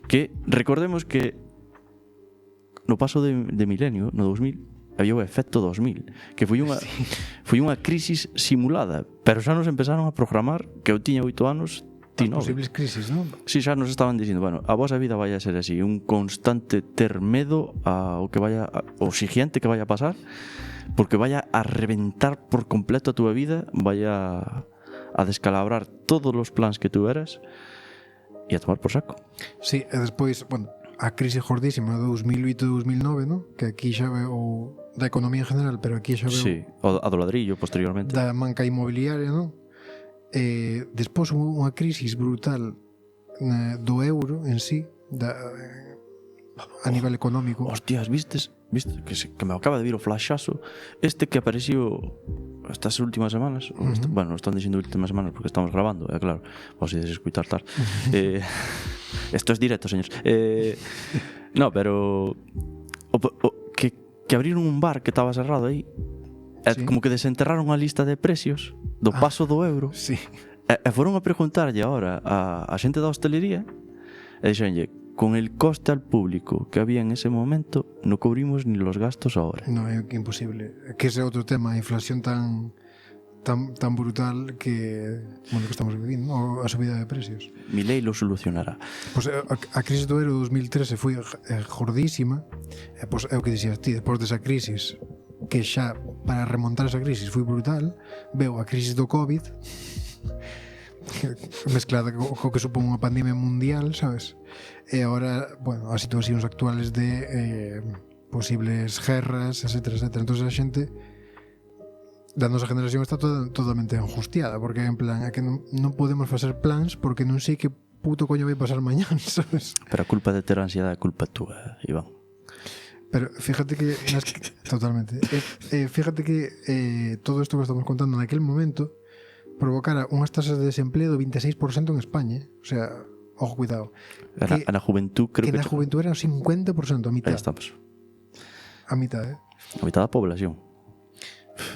que recordemos que no paso de milenio, no 2000, había o efecto 2000, que foi unha crisis simulada, pero xa nos empezaron a programar que eu tiña 8 anos, ti non. Posibles crisis, non? Si, xa nos estaban dicindo, bueno, a vosa vida vai a ser así, un constante ter medo ao que vaya, o siguiente que vaya a pasar, porque vaya a reventar por completo a túa vida, vaya a descalabrar todos os plans que tú eras e a tomar por saco. Sí, e despois, bueno, a crise gordísima do 2008-2009, non? Que aquí xa veo da economía en general, pero aquí xa veo Sí, a do ladrillo posteriormente. da manca inmobiliaria, non? Despois unha crisis brutal do euro en sí, a nivel económico. Hostias, vistes que me acaba de vir o flashazo este que apareció estas últimas semanas. Bueno, están dicindo últimas semanas porque estamos grabando, claro, vos ides escutar tarde. Esto es directo, señores. No, pero que abriron un bar que estaba cerrado aí. Sí. Como que desenterraron a lista de precios do paso do euro. Sí. E foron a preguntarlle ahora a xente da hostelería e dixenlle, con el coste al público que había en ese momento, no cubrimos ni los gastos ahora. No, é imposible. Que ese é outro tema, a inflación tan brutal que, bueno, que estamos vivindo, a subida de precios. Milei lo solucionará. Pois a crisis do euro 2013 foi gordísima, e pois é o que dixías ti, depois desa crisis, que xa para remontar esa crisis foi brutal, veo a crisis do COVID mezclada co que supón unha pandemia mundial, sabes? E agora, bueno, as situacións actuales de posibles guerras, etcétera, etcétera. Entón a xente da nosa generación está totalmente angustiada, porque en plan, é que non podemos facer plans porque non sei que puto coño vai pasar mañán, sabes? Pero a culpa de ter ansiedade é culpa túa, Iván. Pero fíjate que totalmente. Fíjate que todo isto que estamos contando naquel momento provocara unhas tasas de desempleo do 26% en España. O sea, ojo, cuidado. Na juventud creo que que... na juventud era un 50%, a mitad. Aí estamos. A mitad, A mitad da población.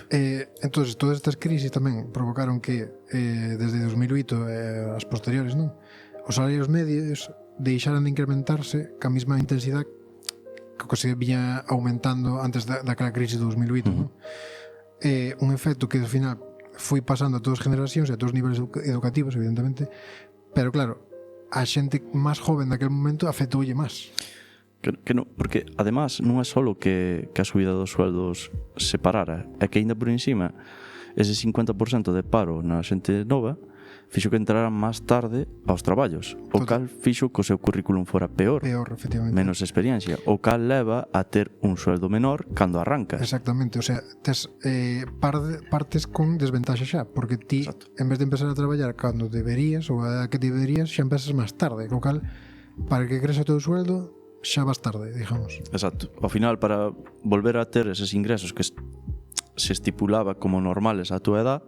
Entonces, todas estas crisis tamén provocaron que desde 2008 as posteriores, non? Os salarios medios deixaran de incrementarse ca mesma intensidade que se viña aumentando antes daquela crisis de 2008, non? Un efecto que ao final foi pasando a todas as generacións e a todos os niveles educativos, evidentemente, pero claro, a xente máis joven daquele momento afectoulle máis. Que non, porque además non é solo que a subida dos sueldos se parara, é que ainda por encima ese 50% de paro na xente nova fixo que entraran máis tarde aos traballos, o cal fixo que o seu currículum fora peor, efectivamente, menos experiencia, o cal leva a ter un sueldo menor cando arrancas. Exactamente, o sea, tes partes con desventaxa xa, porque ti, Exacto, en vez de empezar a traballar cando deberías ou a que deberías, xa empezas máis tarde, co cal, para que crees o teu sueldo, xa vas tarde, digamos. Exacto. Ao final, para volver a ter eses ingresos que se estipulaba como normales a túa edad,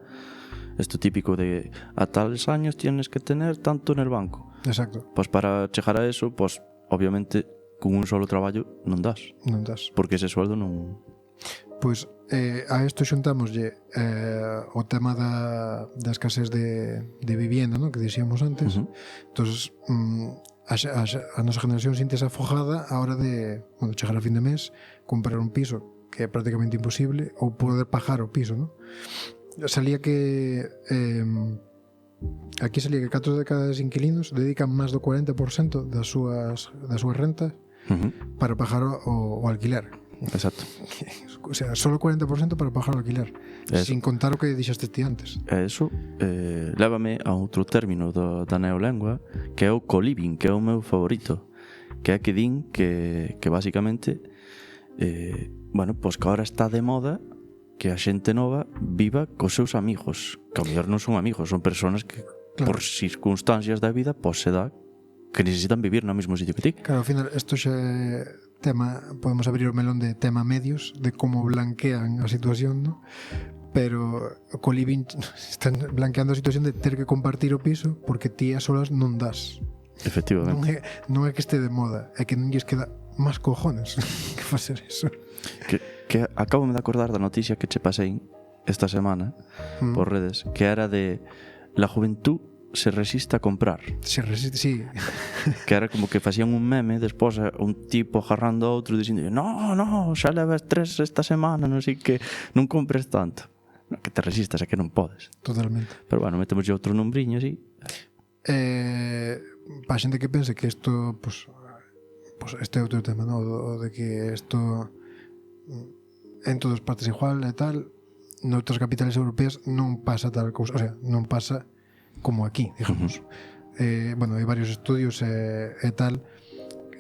esto típico de a tales años tienes que tener tanto en el banco. Exacto. Pues para chegar a eso, pues obviamente con un solo traballo non das. Non das. Porque ese sueldo non... Pois a isto xuntámoslle o tema da escasez de vivienda, ¿no? Que dixíamos antes. Entonces, a nosa generación síntese afogada a hora de, bueno, chegar a fin de mes, comprar un piso, que é prácticamente imposible, ou poder pagar o piso, ¿no? Salía que aquí salía que 4 de cada 10 inquilinos dedican máis do 40% das súas rentas para pagar o alquiler. Exacto. O sea, solo 40% para pagar o alquiler, sin contar o que dixaste ti antes. Eso lévame a outro término da neolengua, que é o co-living, que é o meu favorito, que é que din que basicamente bueno, pois que agora está de moda que a xente nova viva cos seus amigos, que ao mellor non son amigos, son personas que por circunstancias da vida se dá que necesitan vivir no mesmo sitio que ti. Claro, ao final, isto xa é tema, podemos abrir o melón de tema medios, de como blanquean a situación, ¿no? Pero co living están blanqueando a situación de ter que compartir o piso porque ti a solas non das. Efectivamente. Non é que este de moda, é que non lles queda máis cojones que facer eso. Que acabo de acordar da noticia que che pasei esta semana por redes, que era de la juventud se resiste a comprar. Se resiste, sí. Que era como que facían un meme, despois un tipo agarrando a outro dicindo no, xa levas 3 esta semana, non sei que, non compres tanto. No, que te resistas, é que non podes. Totalmente. Pero bueno, metemos outro nombriño así. Para xente que pense que isto, pues este é outro tema, ¿no? O de que isto en todas partes igual e tal, noutras capitales europeas non pasa tal cousa, o sea, non pasa como aquí, digamos. Bueno, hai varios estudios e tal,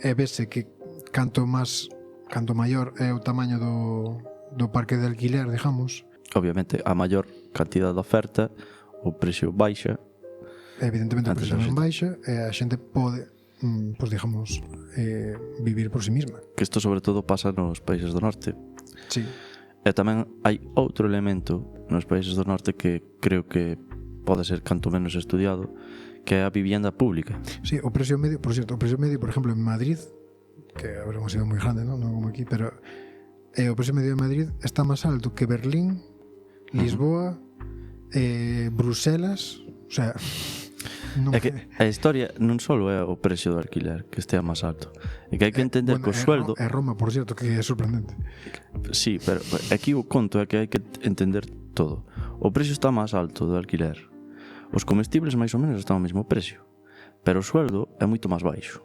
e vese que canto maior é o tamaño do parque de alquiler, digamos, obviamente, a maior cantidad de oferta, o precio baixa. Evidentemente o precio non baixa e a xente pode, pues digamos, vivir por sí misma. Que isto sobre todo pasa nos países do norte. Sí. E tamén hai outro elemento nos países do norte que creo que pode ser canto menos estudiado, que é a vivienda pública. Sí, o precio medio, por cierto, por ejemplo, en Madrid, que habrá unha ciudad moi grande, ¿no? Non como aquí, pero o precio medio de Madrid está máis alto que Berlín, Lisboa, Bruselas, o sea, non é que a historia non só é o precio do alquiler que estea máis alto, é que hai que entender que o sueldo é Roma, por cierto, que é sorprendente. Sí, pero aquí o conto é que hai que entender todo. O precio está máis alto do alquiler, os comestibles máis ou menos están ao mesmo precio, pero o sueldo é moito máis baixo.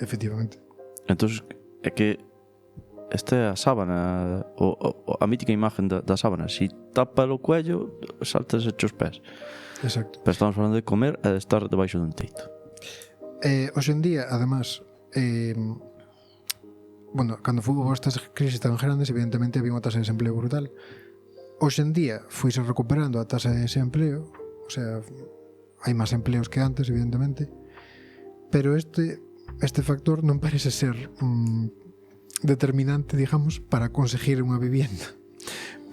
Efectivamente. Entonces é que esta é a sábana, a mítica imagen da sábana. Si tapa o cuello, saltas hechos pés. Exacto. Pero estamos falando de comer e de estar debaixo dun teito. Hoxe en día, además, bueno, cando hubo estas crisis tan grandes, evidentemente había unha tasa de desempleo brutal. Hoxe en día fuise recuperando a tasa de desempleo, o sea, hai máis empleos que antes, evidentemente, pero este factor non parece ser determinante, digamos, para conseguir unha vivienda.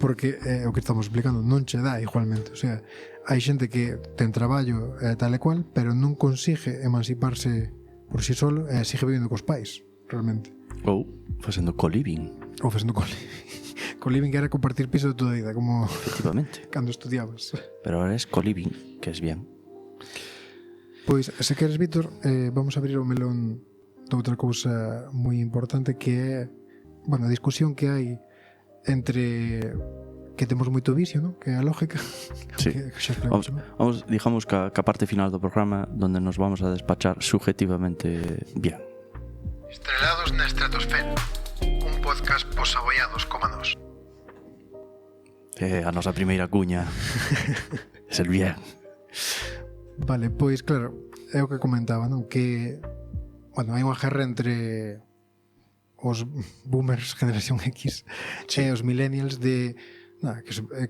porque é o que estamos explicando, non che dá igualmente. O sea, hai xente que ten traballo tal e cual, pero non consigue emanciparse por si solo e sigue vivendo cos pais, realmente. Ou facendo co-living. Ou facendo co-living, que era compartir piso de toda a vida, como Efectivamente. cando estudiabas. Pero ahora es co-living, que es bien. Pois, se queres, Víctor, vamos a abrir o melón de outra cousa moi importante, que é, bueno, a discusión que hai entre que temos moito vicio, ¿no? Que é a lógica. Sí. Que xa explicamos, ¿no? Vamos, digamos que a parte final do programa donde nos vamos a despachar subjetivamente bien. Estrelados na estratosfera, un podcast pos abollados como nós. A nosa primeira cuña é el bien. Vale, pois claro, é o que comentaba, non? Que, bueno, hai unha guerra entre os boomers generación X e os millennials de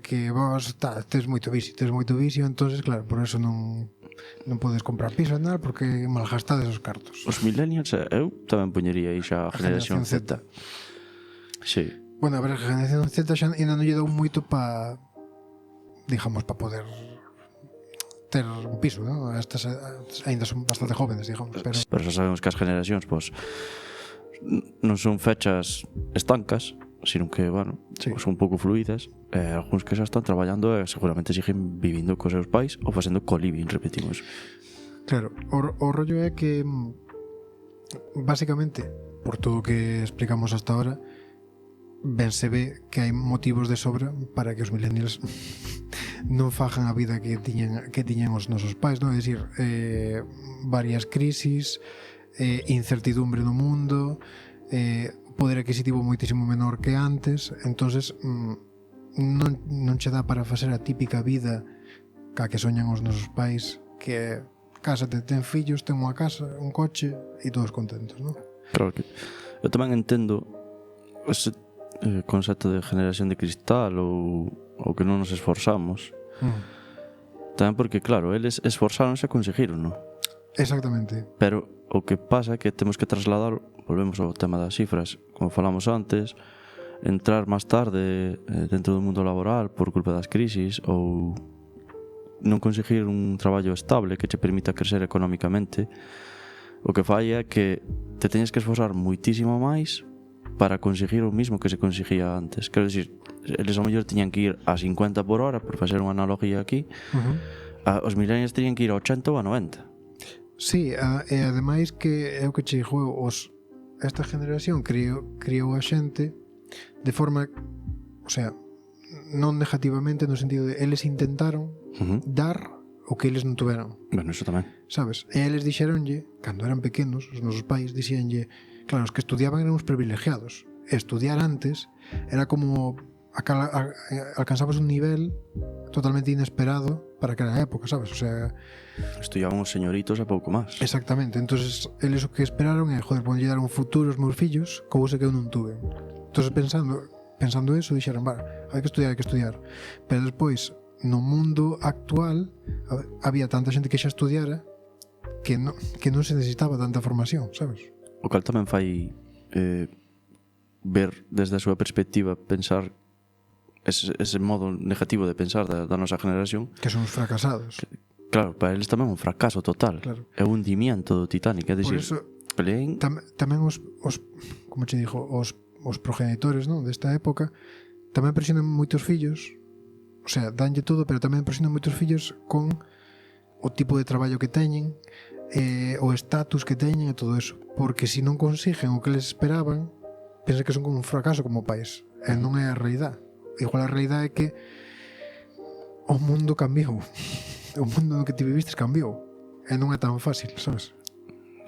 que vos tes moito vicio, entonces claro, por eso non podes comprar piso e nada, porque malgastades os cartos. Os millennials, eu tamén poñería aí xa a generación Z. Sí. Bueno, a ver, a generación Z xa ainda non lle dou moito para, digamos, para poder ter un piso, ¿no? Estas ainda son bastante jóvenes, digamos, pero xa sabemos que as generacións, pois, non son fechas estancas, sino que, bueno, sí, son un pouco fluidas, algúns que xa están traballando e seguramente siguen vivindo cos seus pais ou facendo co-living, repetimos. Claro, o rollo é que básicamente, por todo o que explicamos hasta ahora, ben se ve que hai motivos de sobra para que os millennials non fajan a vida que tiñan os nosos pais, non? É dicir, varias crisis, incertidumbre no mundo, poder adquisitivo moitísimo menor que antes, entonces non che dá para facer a típica vida ca que soñan os nosos pais, que é cásate, ten fillos, ten unha casa, un coche e todos contentos, non? Claro que eu tamén entendo ese concepto de generación de cristal ou que non nos esforzamos. Tamén porque, claro, eles esforzáronse a conseguirlo, non? Exactamente. Pero o que pasa é que temos que trasladar, volvemos ao tema das cifras, como falamos antes, entrar máis tarde dentro do mundo laboral por culpa das crisis ou non conseguir un traballo estable que che permita crecer económicamente, o que fai é que te teñes que esforzar moitísimo máis para conseguir o mismo que se conseguía antes. Quero dicir, eles ao mellor tiñan que ir a 50 por hora, por facer unha analogía aquí, os millennials teñan que ir a 80 ou a 90. Sí, e ademais que é o que che dixo, esta generación criou a xente de forma, o sea, non negativamente, no sentido de eles intentaron dar o que eles non tuveran. Bueno, eso tamén. Sabes? E eles dixeronlle, cando eran pequenos, os nosos pais dixíanlle, claro, os que estudiaban eran uns privilegiados. Estudiar antes era como alcanzabas un nivel totalmente inesperado para aquela época, sabes? O sea, estudiaban os señoritos a pouco máis. Exactamente. Entonces, eles o que esperaron é, joder, ponlle dar un futuro aos meus fillos, cousa que eu non tuve. Entonces, pensando eso, dixeron, vale, hai que estudiar. Pero despois, no mundo actual, había tanta xente que xa estudiara que non se necesitaba tanta formación, sabes? O cal tamén fai ver desde a súa perspectiva, pensar ese modo negativo de pensar da nosa generación, que son os fracasados. Claro, para eles tamén é un fracaso total. Claro. É un hundimiento do Titanic, é dicir, peleen... tamén os como che digo, os progenitores, non, desta época tamén presionan moitos fillos, o sea, danlle todo, pero tamén presionan moitos fillos con o tipo de traballo que teñen, o estatus que teñen e todo eso, porque se non consiguen o que les esperaban, pensa que son como un fracaso como país, e non é a realidade. Igual a realidade é que o mundo cambiou, o mundo no que ti vivistes cambiou, e non é tan fácil, sabes?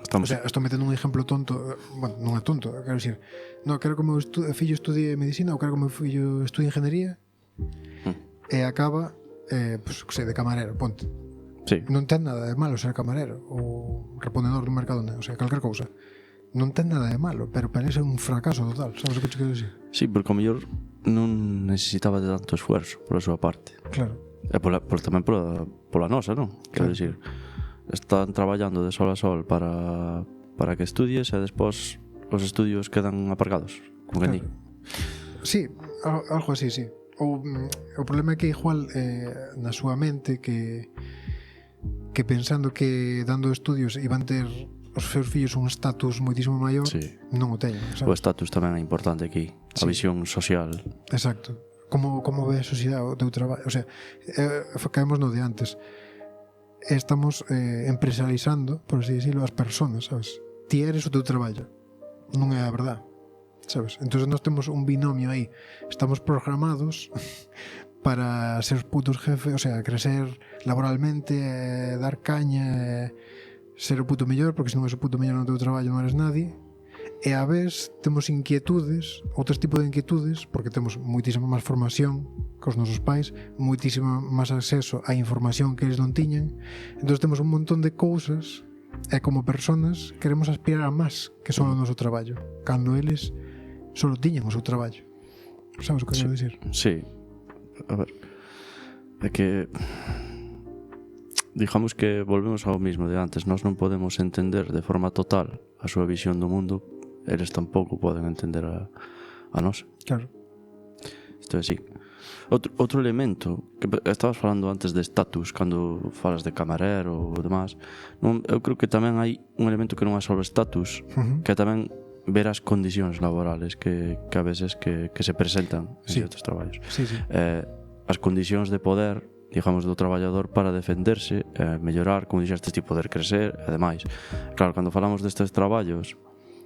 O sea, estou metendo un exemplo tonto, bueno, non é tonto, quero dicir, non, quero que o meu fillo estudie medicina ou quero que o meu fillo estudie ingeniería e acaba, pues, sei, de camarero, ponte. Sí. Non ten nada de malo ser camarero ou reponedor dun Mercadona, o sea, calquer cousa. Non ten nada de malo, pero parece un fracaso total, sabes o que te quero dicir? Sí, porque o mellor non necesitaba de tanto esfuerzo pola súa parte. Claro. E tamén pola nosa, non? Quero dicir, están traballando de sol a sol para que estudies e despois os estudios quedan aparcados, como que di. Sí, algo así, sí. o problema é que igual na súa mente que pensando que dando estudios iban ter os seus fillos un status moitísimo maior, Sí. non o teñen, sabes? O estatus tamén é importante aquí. A Sí. visión social. Exacto. Como ve a sociedade o teu traballo? O sea, caemos no de antes. Estamos empresarializando, por así decirlo, as personas, sabes? Ti eres o teu traballo. Non é a verdade, sabes? Entonces nós temos un binomio aí. Estamos programados para ser os putos jefes, o sea, crecer laboralmente, dar caña, ser o puto mellor, porque se non és o puto mellor no teu traballo non eres nadie. E a vez temos inquietudes, outros tipos de inquietudes, porque temos moitísima máis formación que os nosos pais, moitísima máis acceso á información que eles non tiñan. Entón temos un montón de cousas e como personas queremos aspirar a máis que só o noso traballo, cando eles só tiñan o seu traballo. Sabes o que quero dicir? Sí. A ver, é que digamos que volvemos ao mismo de antes. Nós non podemos entender de forma total a súa visión do mundo, eles tampouco poden entender a nosa. Claro. Isto é así. Outro elemento que estabas falando antes de status, cando falas de camarero ou demás, eu creo que tamén hai un elemento que non é só o status, que é tamén ver as condicións laborales que a veces que se presentan en certos traballos. Sí, sí. As condicións de poder, digamos, do traballador para defenderse, mellorar, como dixeste, poder crecer e demais. Claro, cando falamos destes traballos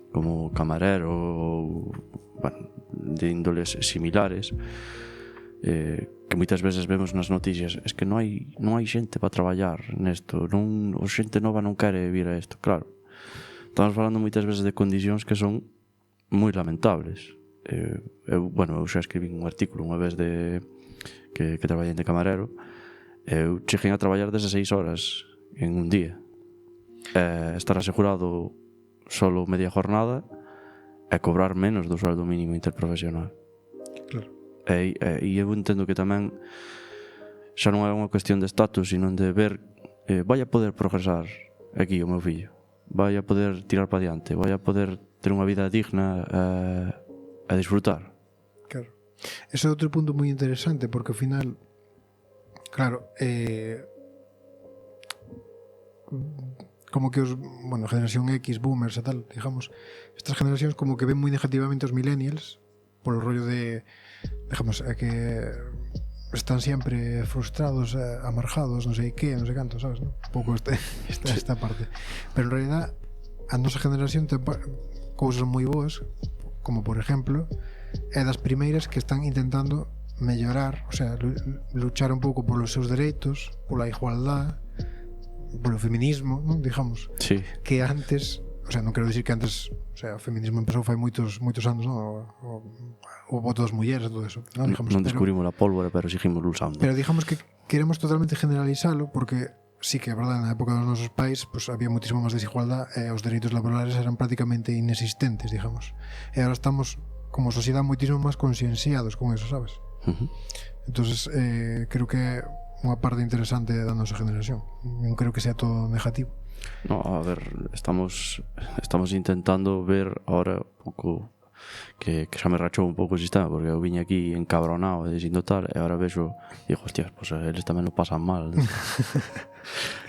como camarero ou, bueno, de índoles similares, que moitas veces vemos nas noticias, es que non hai xente para traballar nesto, o xente nova non quere vir a isto. Claro, estamos falando moitas veces de condicións que son moi lamentables. Eu xa escribí un artículo unha vez que traballei de camarero. Eu cheguei a traballar 16 horas en un día, estar asegurado solo media jornada e cobrar menos do sueldo mínimo interprofesional. Claro. E eu entendo que tamén xa non é unha cuestión de status, sino de ver vai a poder progresar aquí o meu fillo, vai a poder tirar para diante, vai a poder ter unha vida digna a disfrutar. Claro. Ese é outro punto moi interesante, porque ao final, claro, como que generación X, boomers e tal, digamos, estas generacións como que ven moi negativamente os millennials polo rollo de, digamos, que están sempre frustrados, amargados, non sei que, non sei canto, sabes, non? Un pouco esta parte. Pero en realidad a nosa generación ten cousas moi boas, como por exemplo, é das primeiras que están intentando mellorar, o sea, luchar un pouco polos seus dereitos, pola igualdade, polo feminismo, non? Digamos. Sí. Que antes, o sea, non quero dicir que antes, o sea, o feminismo empezou fai moitos anos, non? O voto das mulleres e todo eso, non? Digamos, non descubrimos a pólvora, pero seguimos usando. Pero digamos que queremos totalmente generalizalo, porque sí que é verdade, na época dos nosos pais pues, había moitísimo máis desigualdade e os dereitos laborales eran prácticamente inexistentes, digamos. E agora estamos como sociedade moitísimo máis conscienciados con eso, sabes? Entonces creo que é unha parte interesante da nosa generación. Non creo que sea todo negativo. No, a ver, estamos intentando ver ahora un pouco que xa me rachou un pouco o sistema, porque eu viña aquí encabronado e dicindo tal, e agora vexo, digo, hostias, pues eles tamén lo pasan mal.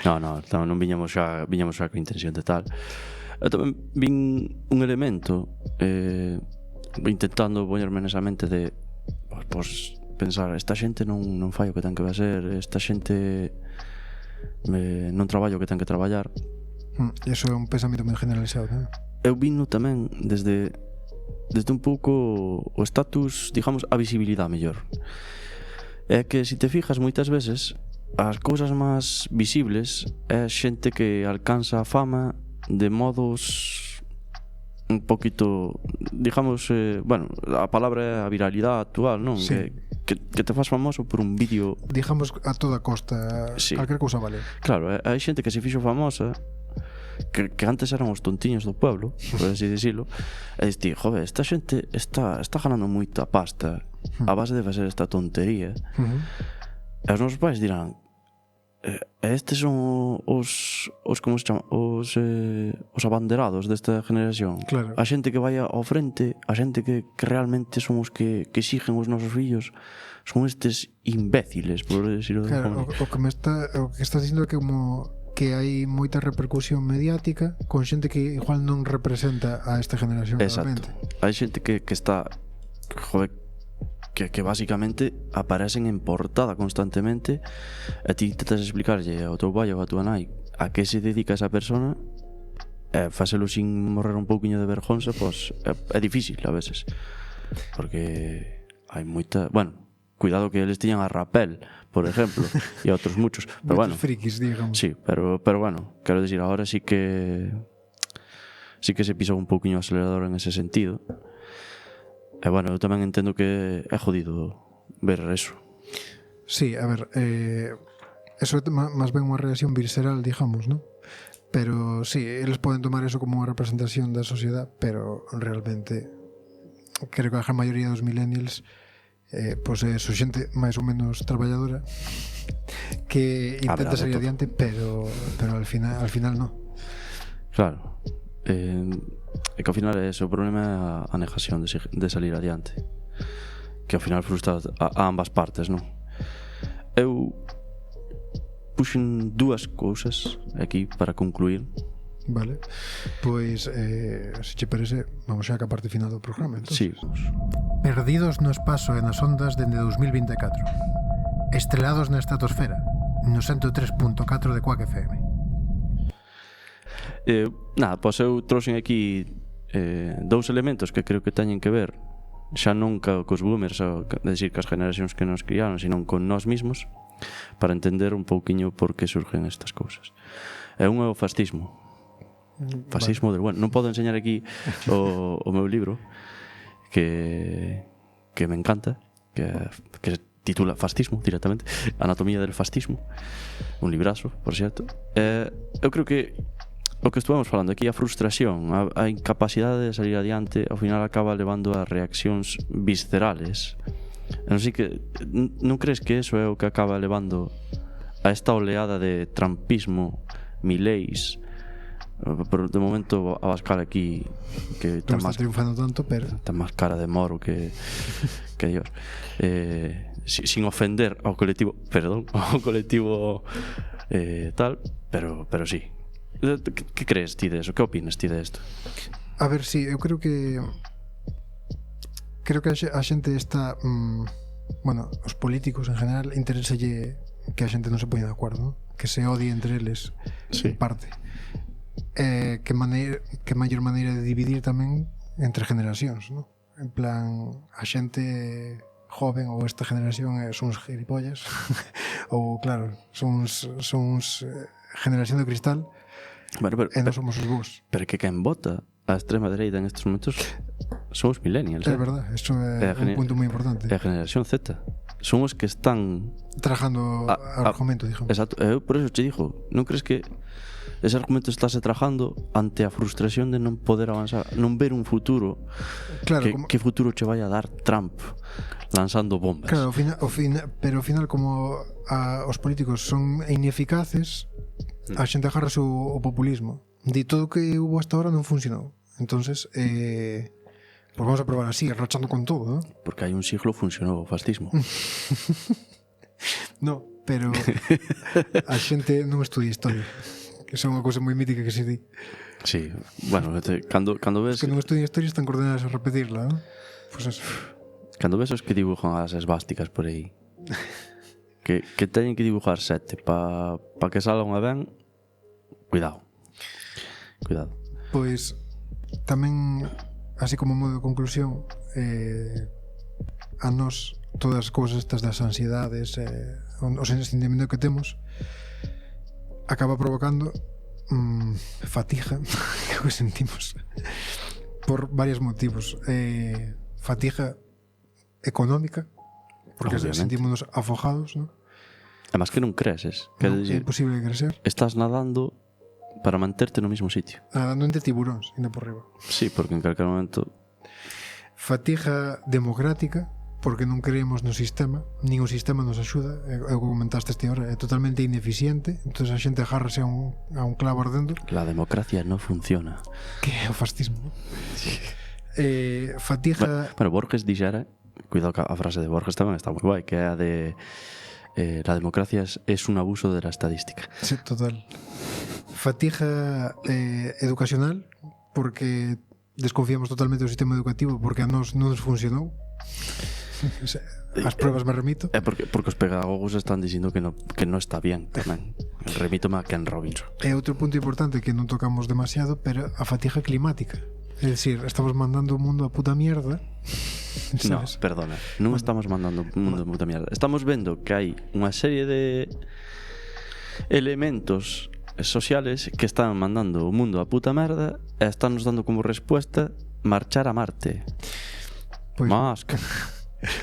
non viñamos xa con intención de tal. Eu tamén vin un elemento intentando poñerme nesa mente de pues pensar, esta xente non fai o que ten que ser, esta xente non traballa o que ten que traballar. Eso é un pensamento moi generalizado, non? Eu vino tamén desde un pouco o status, digamos, a visibilidade mellor. É que se te fijas moitas veces as cousas máis visibles é xente que alcanza a fama de modos un poquito, digamos, a palabra é a viralidade actual, non? Sí. Que te faz famoso por un vídeo, digamos, a toda costa, sí. Calquer cousa vale. Claro, hai xente que se fixo famosa que antes eran os tontiños do pueblo, por así dicilo, e diste, joder, esta xente está ganando moita pasta a base de facer esta tontería. E os nosos pais dirán, estes son os como se chama, os abanderados desta generación. Claro. A xente que vai ao frente, a xente que realmente son os que exigen os nosos fillos, son estes imbéciles, por decirlo de Claro, alguma maneira. o que estás dicindo é que hai moita repercusión mediática con xente que igual non representa a esta generación Exacto. realmente. Hai xente que está, joder, que basicamente aparecen en portada constantemente e ti intentas explicarlle ao teu pai ou a tua nai a que se dedica esa persona e facelo sin morrer un pouquiño de vergonza, pois é difícil a veces, porque hai moita, bueno, cuidado que eles tiñan a Rapel, por ejemplo, e outros muchos, pero bueno, frikis, digamos. sí, pero bueno, quero dicir, agora sí que se pisou un pouquiño o acelerador en ese sentido. E bueno, eu tamén entendo que é jodido ver eso. Sí, a ver, eso é máis ben unha reacción visceral, digamos, ¿no? Pero sí, eles poden tomar eso como unha representación da sociedade, pero realmente creo que a gran maioría dos millennials pois é xente máis ou menos traballadora que intenta salir adiante, pero al final no. Claro. E que ao final é ese o problema, é a negación de salir adiante, que ao final frustra a ambas partes, non? Eu puxen dúas cousas aquí para concluir. Vale, pois se che parece, vamos xa a parte final do programa, entón. Sí. Perdidos no espazo e nas ondas dende 2024, estrelados na estratosfera no 103.4 de Quack FM. Nada, pois eu trouxen aquí dous elementos que creo que teñen que ver xa non cos boomers, é dicir, cas generacións que nos criaron, sino con nós mismos, para entender un pouquiño por que surgen estas cousas. É un é o fascismo. Fascismo del bueno. Non podo enseñar aquí o meu libro que me encanta, que titula Fascismo directamente, Anatomía del fascismo, un librazo, por certo. Eu creo que o que estuvemos falando aquí, a frustración, a incapacidade de salir adiante, ao final acaba levando a reaccións viscerales. Non sei que non crees que eso é o que acaba levando a esta oleada de trumpismo, mileis, pero de momento Abascal aquí que non está triunfando tanto, pero ten máis cara de moro que Dios, sin ofender ao colectivo, perdón, ao colectivo tal, pero sí. Que crees ti de eso? Que opinas ti de esto? A ver, sí, eu creo que a xente está bueno, os políticos en general interéselle que a xente non se poña de acordo, ¿no? Que se odie entre eles, sí. En parte. Que maior maneira de dividir tamén entre generacións, ¿no? En plan, a xente joven ou esta generación son uns gilipollas ou claro, son uns generación de cristal. Bueno, pero, e non somos os vos. Pero que quen vota a extrema dereita en estes momentos son os millennials. É verdad, isto é un punto moi importante. É a generación Z. Son os que están trajando argumento, digamos. Exacto, eu por eso te digo, non crees que ese argumento estáse trajando ante a frustración de non poder avanzar, non ver un futuro, claro, que futuro che vai a dar Trump lanzando bombas? Claro, pero ao final como os políticos son ineficaces, a xente agarra o populismo. Di todo o que hubo hasta ahora non funcionou. Entonces, pues vamos a probar así, rachando con todo, ¿no? Porque hai un siglo funcionou o fascismo. No, pero a xente non estudia historia, que é unha cousa moi mítica que se di. Sí, bueno, cando ves... que non estudian historia están coordenadas a repetirla, ¿no? Pues eso. Cando ves os que dibujan as esvásticas por aí, que teñen que dibujar 7 pa que salgan a ben, cuidado. Pois tamén, así como modo de conclusión, a nós todas as cousas estas das ansiedades, o sentimento que temos acaba provocando fatiga que sentimos por varios motivos. Fatiga económica, porque sentímonos afogados, ¿no? Además que non creces, é imposible crecer. Estás nadando para manterte no mismo sitio, nadando entre tiburóns, indo por riba. Sí, porque en calquer momento. Fatiga democrática, porque non creemos no sistema, nin o sistema nos axuda, é o que comentaste este hora, é totalmente ineficiente, entón a xente agárrase a un clavo ardendo. La democracia no funciona. Que é o fascismo, ¿no? Fatiga... Bueno, Borges dixera, cuidado que a frase de Borges tamén está moi guai, que é a de la democracia es un abuso de la estadística. Sí, total. Fatiga educacional, porque desconfiamos totalmente do sistema educativo, porque a nós non nos funcionou. As pruebas me remito. É porque os pedagogos están dicindo que no está bien tamén. Remítome a Ken Robinson. É outro punto importante que non tocamos demasiado, pero a fatiga climática. É dicir, estamos mandando o mundo a puta mierda. No, perdona, non estamos mandando o mundo a puta mierda. Estamos vendo que hai unha serie de elementos sociales que están mandando o mundo a puta merda e están nos dando como respuesta marchar a Marte. Pois, Musk.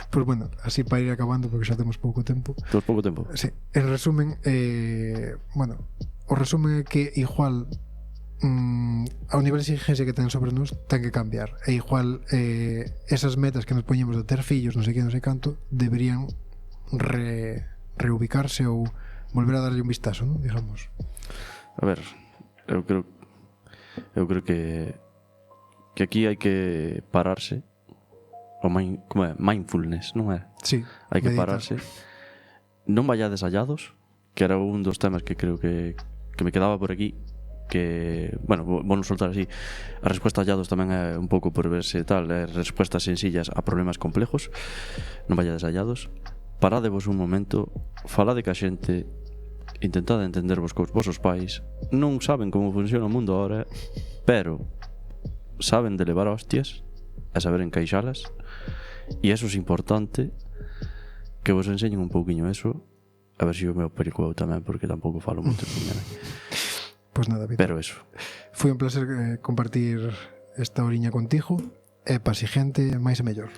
Pois bueno, así para ir acabando, porque xa temos pouco tempo. Temos pouco tempo. Sí, en resumen, bueno, o resumen é que igual ao nivel de exigencia que ten sobre nós ten que cambiar, e igual esas metas que nos poñemos de ter fillos, non sei que, non sei canto, deberían reubicarse ou volver a darlle un vistazo, ¿no? Digamos. A ver, eu creo que aquí hai que pararse. O como é? Mindfulness, non é? Sí, hai que meditar. pararse. Non vayades hallados, que era un dos temas que creo que me quedaba por aquí, que, bueno, vou soltar así. A resposta a hallados tamén é un pouco por verse tal, respostas sencillas a problemas complejos. Non vayades hallados. Paradevos un momento, falade ca xente, intentade entendervos cos vosos pais. Non saben como funciona o mundo ahora, pero saben de levar hostias a saber encaixalas, e eso é importante, que vos enseñen un pouquiño eso, a ver se o meu pericueu tamén, porque tampouco falo moito con nada. Pois nada, Víctor. Pero eso. Foi un placer compartir esta horiña contigo, e pa xente máis e mellor.